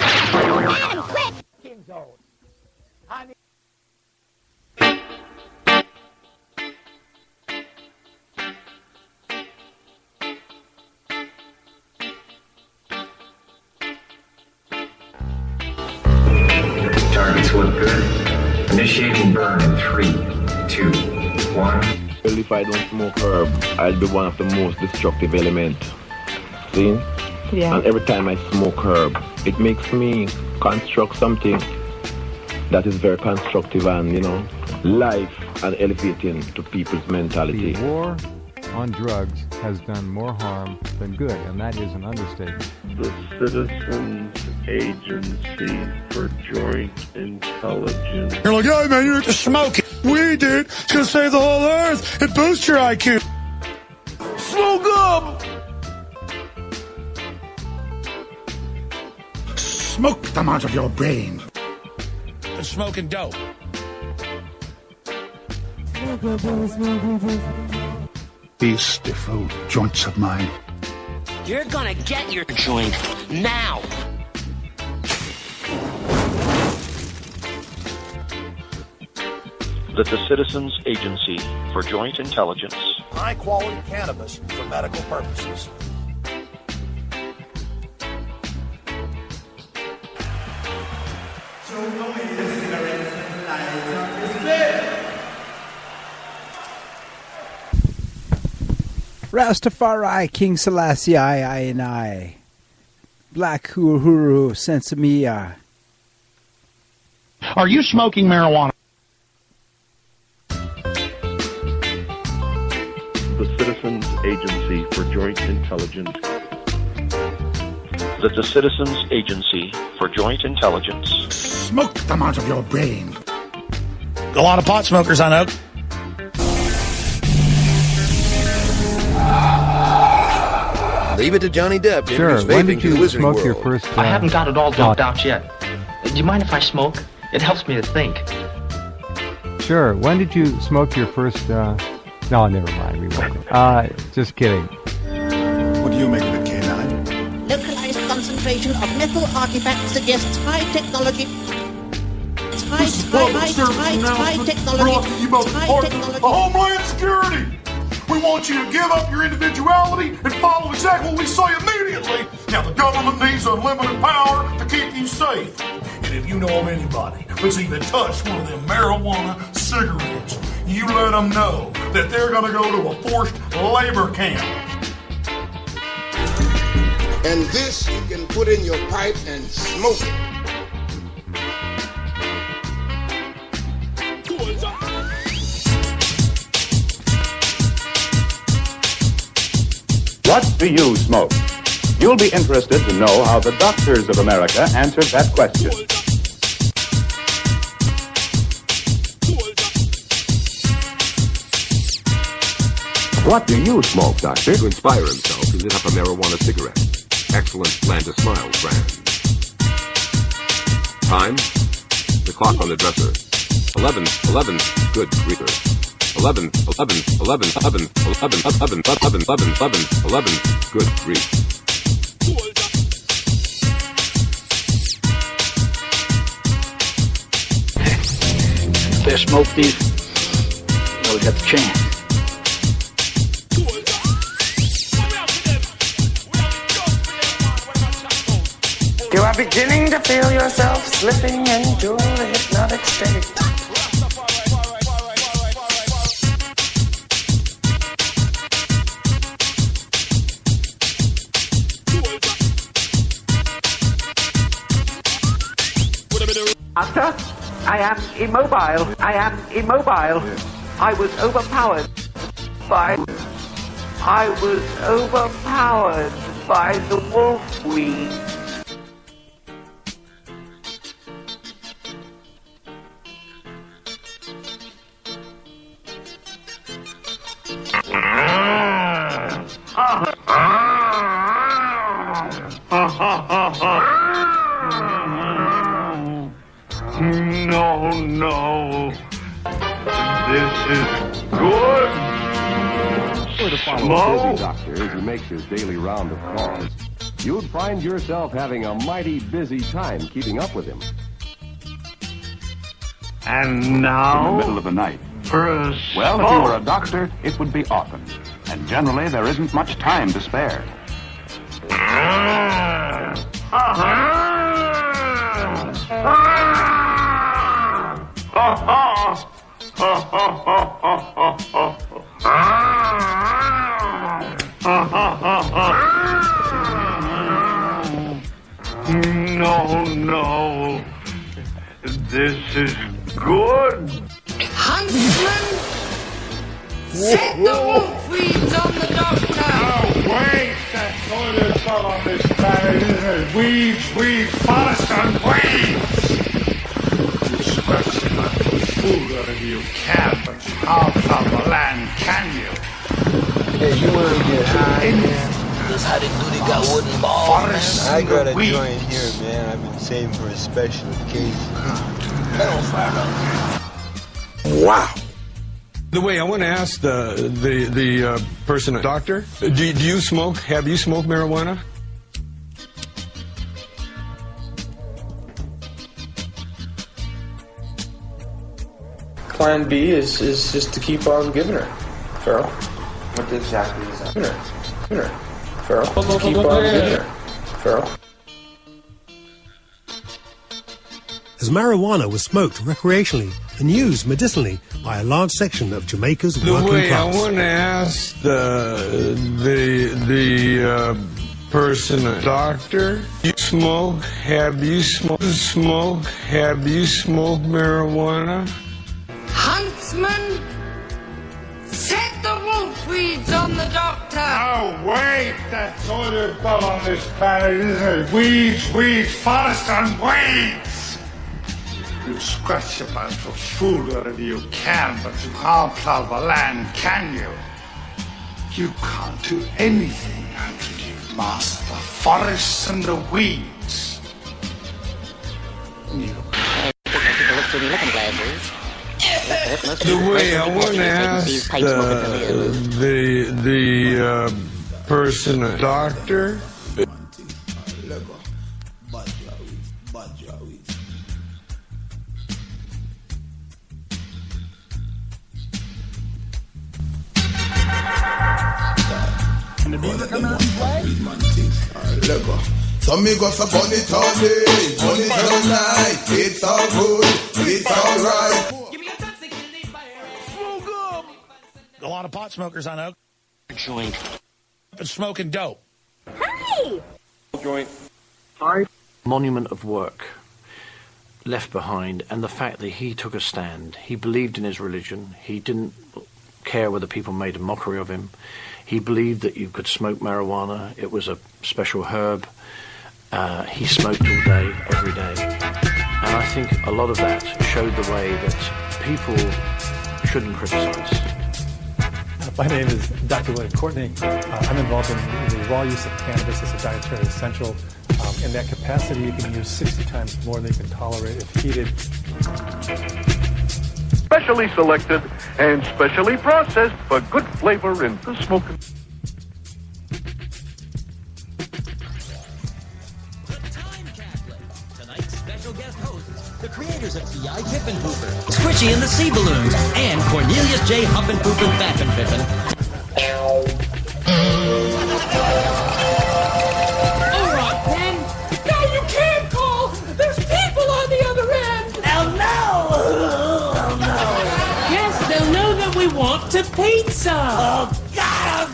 Targets look good. Initiating burn in 3, 2, 1. Well, if I don't smoke herb, I'll be one of the most destructive elements. See? Yeah. And every time I smoke herb, it makes me construct something that is very constructive and, life and elevating to people's mentality. The war on drugs has done more harm than good, and that is an understatement. The Citizens Agency for Joint Intelligence. You're like, hey man, you're into smoking. We did. It's gonna save the whole earth. It boosts your IQ. Smoke up! Smoke them out of your brain. They're smoking dope. These stiff old joints of mine. You're gonna get your joint now. That the Citizens Agency for Joint Intelligence. High quality cannabis for medical purposes. Rastafari, King Selassie, I and I. Black Uhuru, Sensimia. Are you smoking marijuana? The Citizens Agency for Joint Intelligence. That the Citizens Agency for Joint Intelligence. Smoke them out of your brain. A lot of pot smokers, I know. Leave it to Johnny Depp to Sure. introduce When vaping did to the you Wizarding smoke World. your first? I haven't got it all doped out yet. Do you mind if I smoke? It helps me to think. Sure. When did you smoke your first? No, never mind. We won't. Just kidding. What do you make of it, K9? Localized concentration of metal artifacts suggests high technology. High technology. Homeland Security. We want you to give up your individuality and follow exactly what we say immediately. Now, the government needs unlimited power to keep you safe. And if you know of anybody that's even touched one of them marijuana cigarettes, you let them know that they're going to go to a forced labor camp. And this you can put in your pipe and smoke it. What do you smoke? You'll be interested to know how the doctors of America answered that question. What do you smoke, Doctor? To inspire himself, he lit up a marijuana cigarette. Excellent Plan to Smile brand. Time? The clock on the dresser. 11, good reader. 11, good grief. If they smoke these, they'll get the chance. You are beginning to feel yourself slipping into the hypnotic state. Doctor, I am immobile. I was overpowered by the wolf weed. No. This is good. Were to follow a busy doctor as he makes his daily round of calls, you'd find yourself having a mighty busy time keeping up with him. And now? In the middle of the night. Well, if you were a doctor, it would be often. And generally, there isn't much time to spare. No. This is good. Huntsman, set the wolf weeds on the doctor. Oh, wait, that's all there's got on this planet, isn't it? Weeds, forest and weeds. You scratch the food out of you can't, but how from the land can you? Hey, you want to get high, man? This how they do, they got wooden balls, man. I got a joint here, man. I've been saving for a special occasion. Wow. The way I want to ask the person, doctor, do you smoke? Have you smoked marijuana? Plan B is just to keep on giving her, Farrell. What exactly is that? Giving her, Farrell. Just keep on giving her, Farrell. As marijuana was smoked recreationally and used medicinally by a large section of Jamaica's working way class. I want to ask the person, doctor, you smoke? Have you smoked marijuana? Huntsman, set the wolf weeds on the doctor. Oh, wait, that's all there's got on this planet, isn't it? Weeds, forest and weeds. You scratch about for food out of you can, but you can't plow the land, can you? You can't do anything until you master the forests and the weeds. The way I want to ask the person, doctor. Some me go for bunny all day, bunny all night. It's all good, it's all right. A lot of pot smokers I know. Joint. Been smoking dope. Hey! Joint. Monument of work left behind, and the fact that he took a stand. He believed in his religion. He didn't care whether people made a mockery of him. He believed that you could smoke marijuana. It was a special herb. He smoked all day, every day. And I think a lot of that showed the way that people shouldn't criticize. My name is Dr. William Courtney. I'm involved in the raw use of cannabis as a dietary essential. In that capacity, you can use 60 times more than you can tolerate if heated. Specially selected and specially processed for good flavor in the smoking. Tonight's special guest hosts, the creators of T.I. Pippin-Pooper, Squishy and the Sea Balloons, and Cornelius J. Huffin-Poopin' Faffin-Pippin. All right, then. No, you can't call. There's people on the other end. Oh, no. Oh, no. Yes, they'll know that we want to pizza. Oh, God,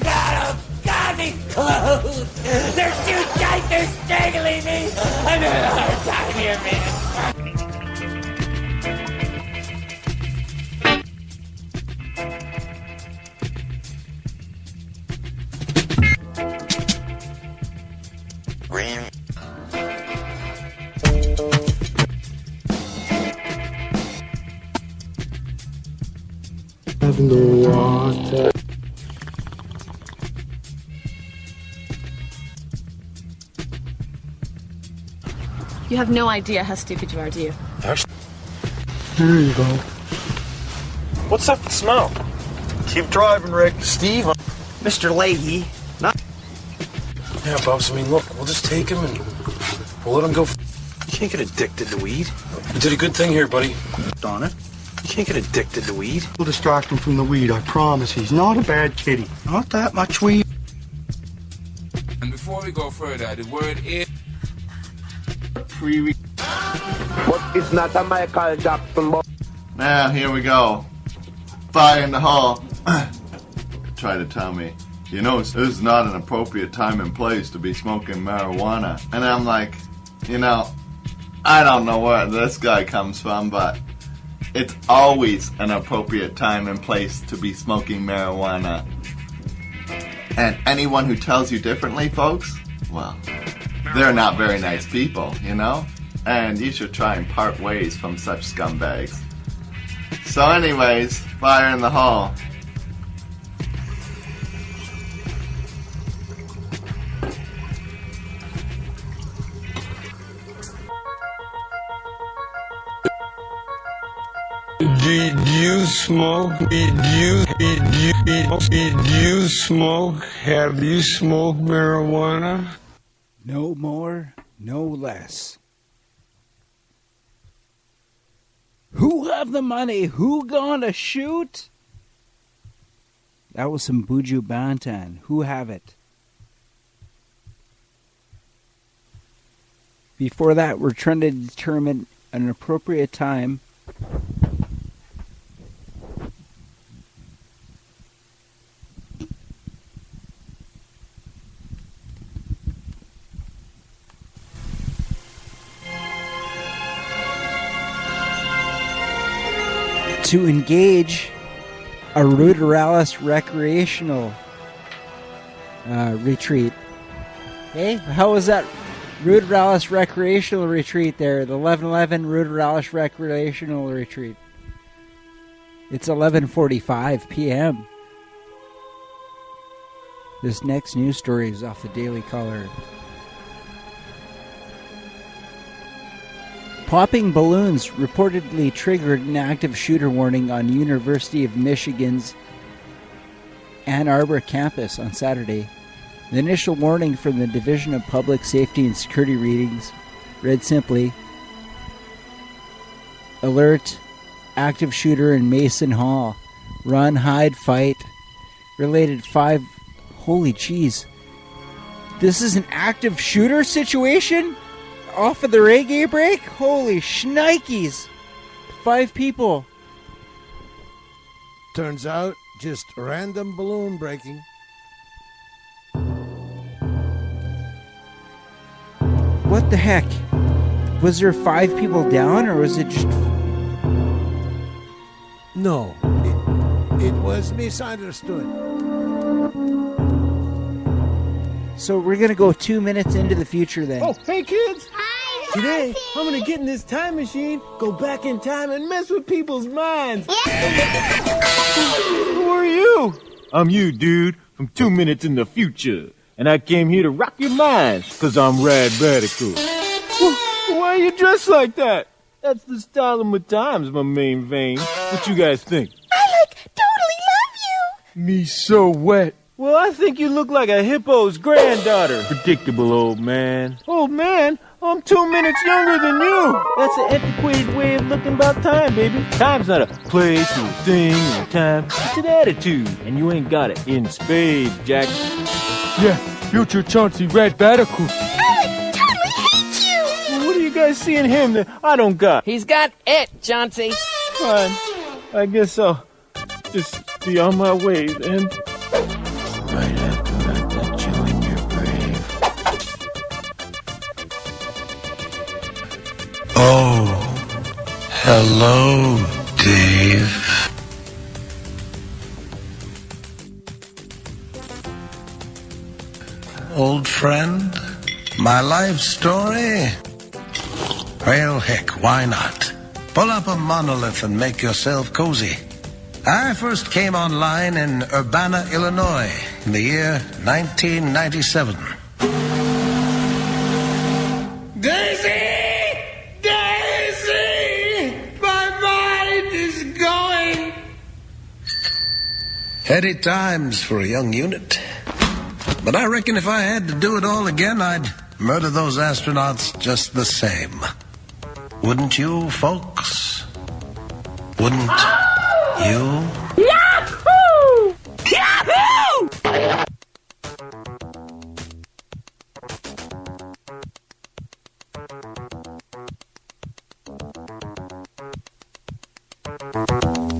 these clothes. They're too tight, they're strangling me. I'm having a hard time here, man. No water. You have no idea how stupid you are, do you? There you go. What's up the smell? Keep driving, Rick. Steve, Mr. Leahy. Yeah, Bubs, I mean, look, we'll just take him and we'll let him go. You can't get addicted to weed. You did a good thing here, buddy. Darn it. You can't get addicted to weed. We'll distract him from the weed, I promise. He's not a bad kitty. Not that much weed. And before we go further, the word is... But it's not a Michael Jackson, but... Now, here we go. Fire in the hall. Try to tell me, you know, this is not an appropriate time and place to be smoking marijuana. And I'm like, You know, I don't know where this guy comes from, but it's always an appropriate time and place to be smoking marijuana. And anyone who tells you differently, folks, well, they're not very nice people, you know? And you should try and part ways from such scumbags. So anyways, fire in the hole. Do you smoke? Do you smoke? Have you smoked marijuana? No more, no less. Who have the money? Who gonna shoot? That was some Buju Banton. Who have it? Before that, we're trying to determine an appropriate time to engage a ruderalis recreational retreat. Hey, how was that ruderalis recreational retreat there? The 1111 ruderalis recreational retreat. It's 11:45 p.m. This next news story is off the Daily Caller. Popping balloons reportedly triggered an active shooter warning on University of Michigan's Ann Arbor campus on Saturday. The initial warning from the Division of Public Safety and Security readings read simply, "Alert, active shooter in Mason Hall. Run, hide, fight. Related 5... Holy jeez. This is an active shooter situation? Off of the reggae break? Holy shnikes. 5 people. Turns out, just random balloon breaking. What the heck? Was there 5 people down, or was it just... No, it was misunderstood. So we're going to go 2 minutes into the future then. Oh, hey kids! Hi, today, I'm going to get in this time machine, go back in time, and mess with people's minds. Yeah. Who are you? I'm you, dude, from 2 minutes in the future. And I came here to rock your minds, because I'm rad radical. Why are you dressed like that? That's the style of my times, my main vein. What you guys think? I, totally love you. Me so wet. Well, I think you look like a hippo's granddaughter. Predictable, old man. Old man? I'm 2 minutes younger than you. That's an antiquated way of looking about time, baby. Time's not a place or a thing or a time. It's an attitude, and you ain't got it in spades, Jack. Yeah, future Chauncey Red Radical. I totally hate you. Well, what do you guys see in him that I don't got? He's got it, Chauncey. Fine. I guess I'll just be on my way then. Right after I put you in your grave. Oh, hello, Dave. Old friend, my life story? Well, heck, why not? Pull up a monolith and make yourself cozy. I first came online in Urbana, Illinois, in the year 1997. Daisy! Daisy! My mind is going! Heady times for a young unit. But I reckon if I had to do it all again, I'd murder those astronauts just the same. Wouldn't you, folks? Wouldn't you? Yahoo! Yahoo!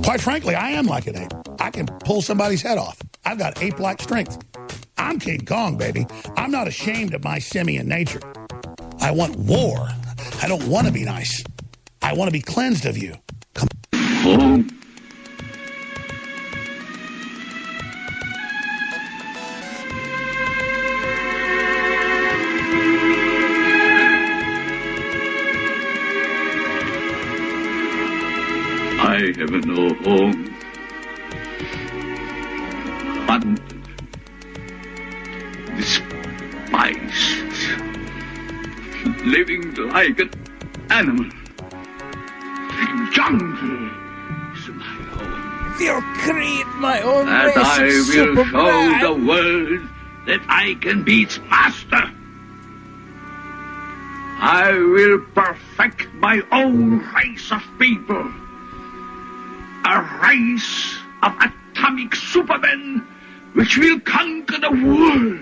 Quite frankly, I am like an ape. I can pull somebody's head off. I've got ape-like strength. I'm King Kong, baby. I'm not ashamed of my simian nature. I want war. I don't want to be nice. I want to be cleansed of you. Come. I have no home. Abandoned. Despised. Living like an animal. The jungle is my home. They'll create my own And race I of will Superman. show the world that I can be its master. I will perfect my own race of people. A race of atomic supermen which will conquer the world.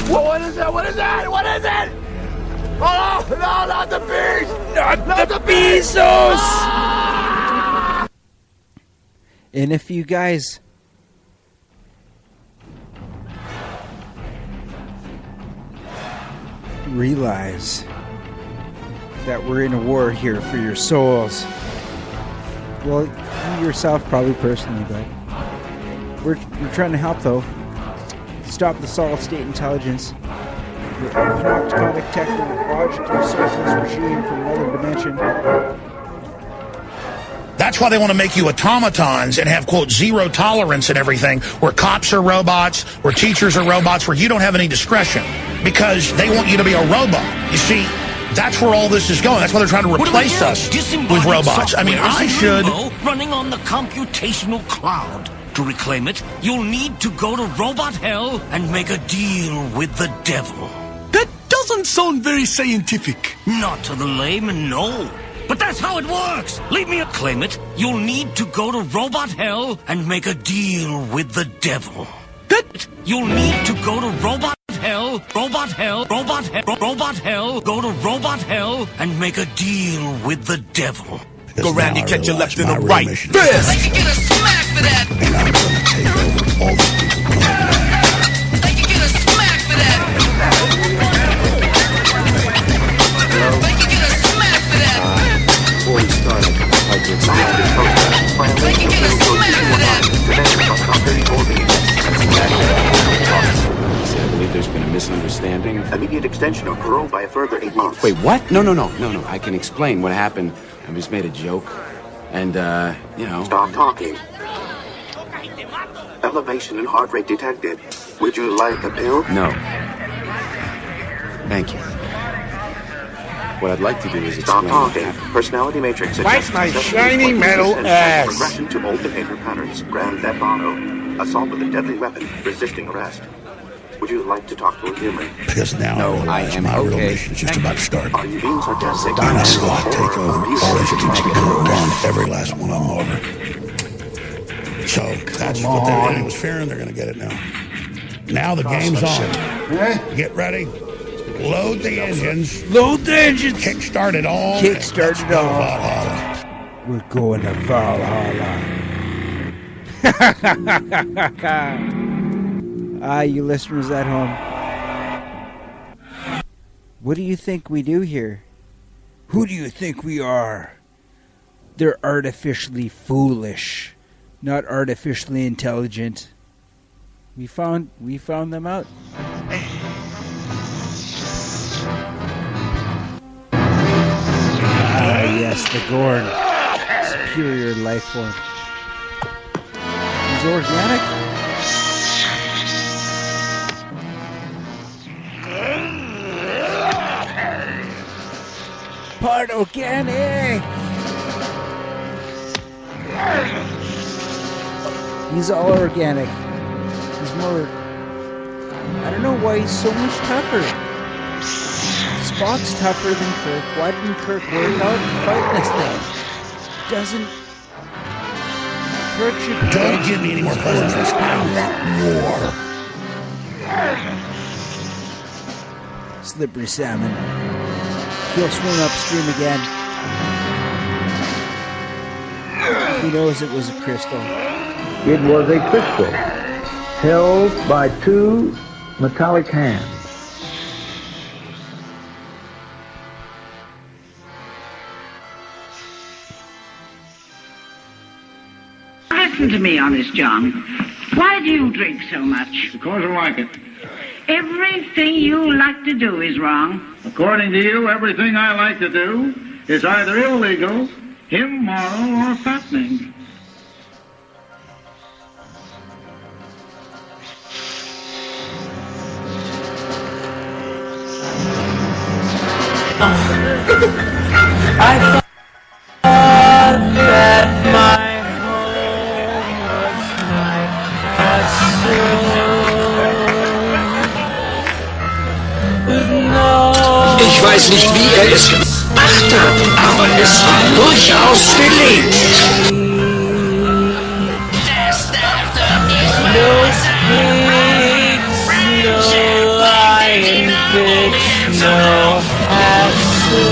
What is it? What is it? What is it? Oh, no, not the bees! Not the Bezos! And if you guys realize that we're in a war here for your souls, well, you yourself probably personally, but we're trying to help, though. Stop the solid-state intelligence, the panopticonic technological socialist regime from another dimension. That's why they want to make you automatons and have, quote, zero tolerance and everything, where cops are robots, where teachers are robots, where you don't have any discretion, because they want you to be a robot. You see, that's where all this is going. That's why they're trying to replace us with robots. I mean, I should... running on the computational cloud. To reclaim it, you'll need to go to robot hell and make a deal with the devil. That doesn't sound very scientific. Not to the layman, no. But that's how it works. Leave me claim it. You'll need to go to robot hell and make a deal with the devil. That you'll need to go to robot hell, robot hell, robot hell, robot hell, go to robot hell and make a deal with the devil. Go round and catch a left and a right. Fist! Like you get a smack for that! And I'm going to take over all the people. Like you get a smack for that! Like you get a smack for that! Before we started, I did Like you get a smack for that! I believe there's been a misunderstanding. Immediate extension of parole by a further 8 months. Wait, what? No. I can explain what happened. I just made a joke. And, you know... Stop talking. Elevation in heart rate detected. Would you like a pill? No. Thank you. What I'd like to do is explain... Stop talking. Personality matrix. Wipe my shiny metal ass. Progression to old behavior patterns. Grand Theft Auto. Assault with a deadly weapon. Resisting arrest. Would you like to talk to a human? Because now I am my real mission is just about to start. Are you being sarcastic? Dinosaur take over all institutions and run every last one of them over. So that's what everybody was fearing. They're going to get it now. Now the game's on. Get ready. Load the engines. Load the engines. Kickstart it all. Kickstart it all. We're going to Valhalla. You listeners at home. What do you think we do here? Who do you think we are? They're artificially foolish, not artificially intelligent. We found them out. Yes, the Gorn. Superior life form. He's organic? Part organic! He's all organic. He's more... I don't know why he's so much tougher. Spock's tougher than Kirk. Why didn't Kirk work out and fight this thing? Doesn't... Kirk should... Don't give me any more pleasantries. I want more. Slippery salmon. He'll swim upstream again. He knows it was a crystal. It was a crystal. held by two metallic hands. Listen to me, Honest John. Why do you drink so much? Because I like it. Everything you like to do is wrong. According to you, everything I like to do is either illegal, immoral, or fattening. I thought that my home was my castle, but no. Ich weiß nicht, wie es gemacht hat, aber es war durchaus gelegt. Das darf doch nicht wahr sein. No lying bitch, no hassle.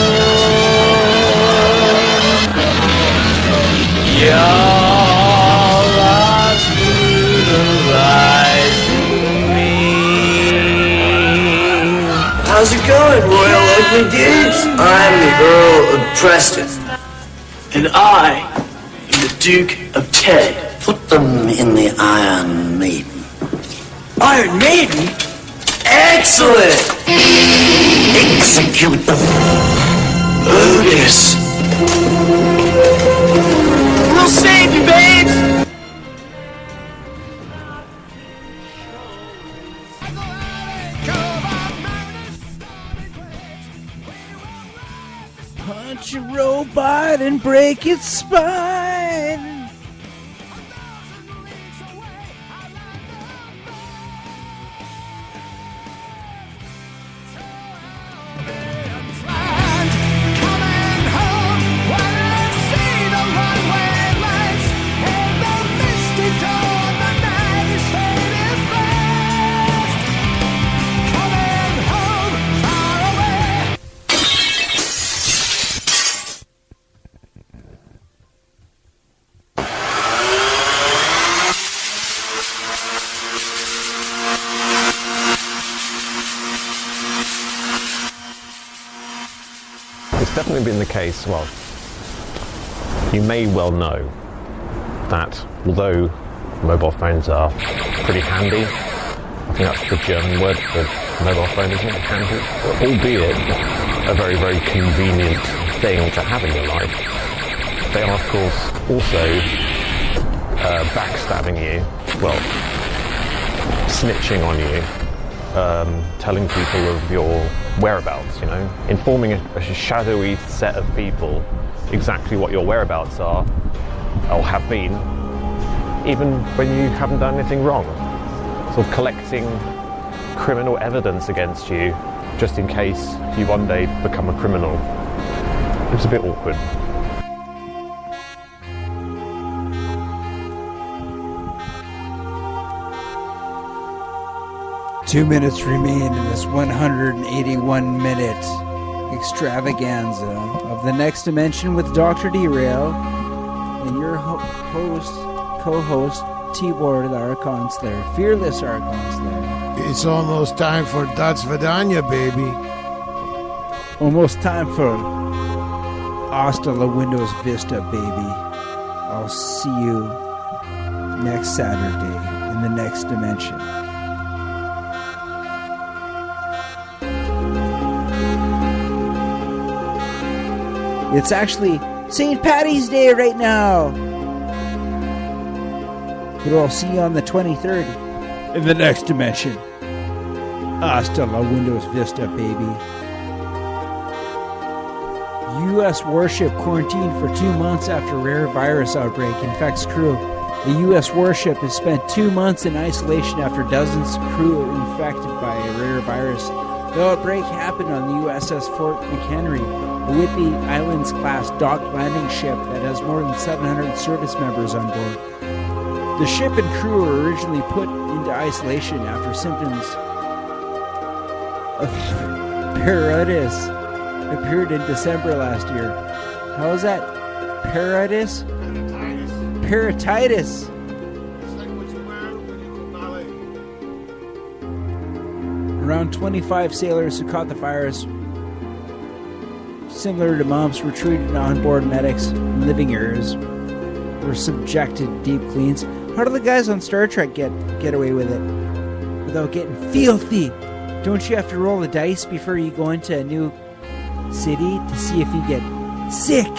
Y'all are brutalizing me. How's it going, Royal Ugly Dudes? I'm the Earl of Preston. And I am the Duke of Ted. Put them in the Iron Maiden. Iron Maiden? Excellent! Execute them. Otis. We'll save you, babes! Punch a robot and break its spine. It's definitely been the case, well, you may well know that although mobile phones are pretty handy, I think that's the German word for mobile phone, isn't it? Handy, albeit a very, very convenient thing to have in your life, they are of course also backstabbing you, well, snitching on you, telling people of your whereabouts, you know, informing a shadowy set of people exactly what your whereabouts are, or have been, even when you haven't done anything wrong. Sort of collecting criminal evidence against you just in case you one day become a criminal. It's a bit awkward. Two minutes remain in this 181-minute extravaganza of the next dimension with Dr. Derail and your co-host Tibor the Archon Slayer, fearless Archon Slayer. It's almost time for Das Vidania, baby. Almost time for Hasta la Windows Vista, baby. I'll see you next Saturday in the next dimension. It's actually St. Paddy's Day right now. But I'll see you on the 23rd in the next dimension. Hasta la Windows Vista, baby. U.S. warship quarantined for 2 months after rare virus outbreak infects crew. The U.S. warship has spent 2 months in isolation after dozens of crew are infected by a rare virus. The outbreak happened on the USS Fort McHenry, a Whidbey Islands-class docked landing ship that has more than 700 service members on board. The ship and crew were originally put into isolation after symptoms of peritis appeared in December last year. How is that? Peritis? Perititis. Around 25 sailors who caught the virus, similar to mumps, were treated on board medics in living areas, were subjected to deep cleans. How do the guys on Star Trek get away with it without getting filthy? Don't you have to roll the dice before you go into a new city to see if you get sick?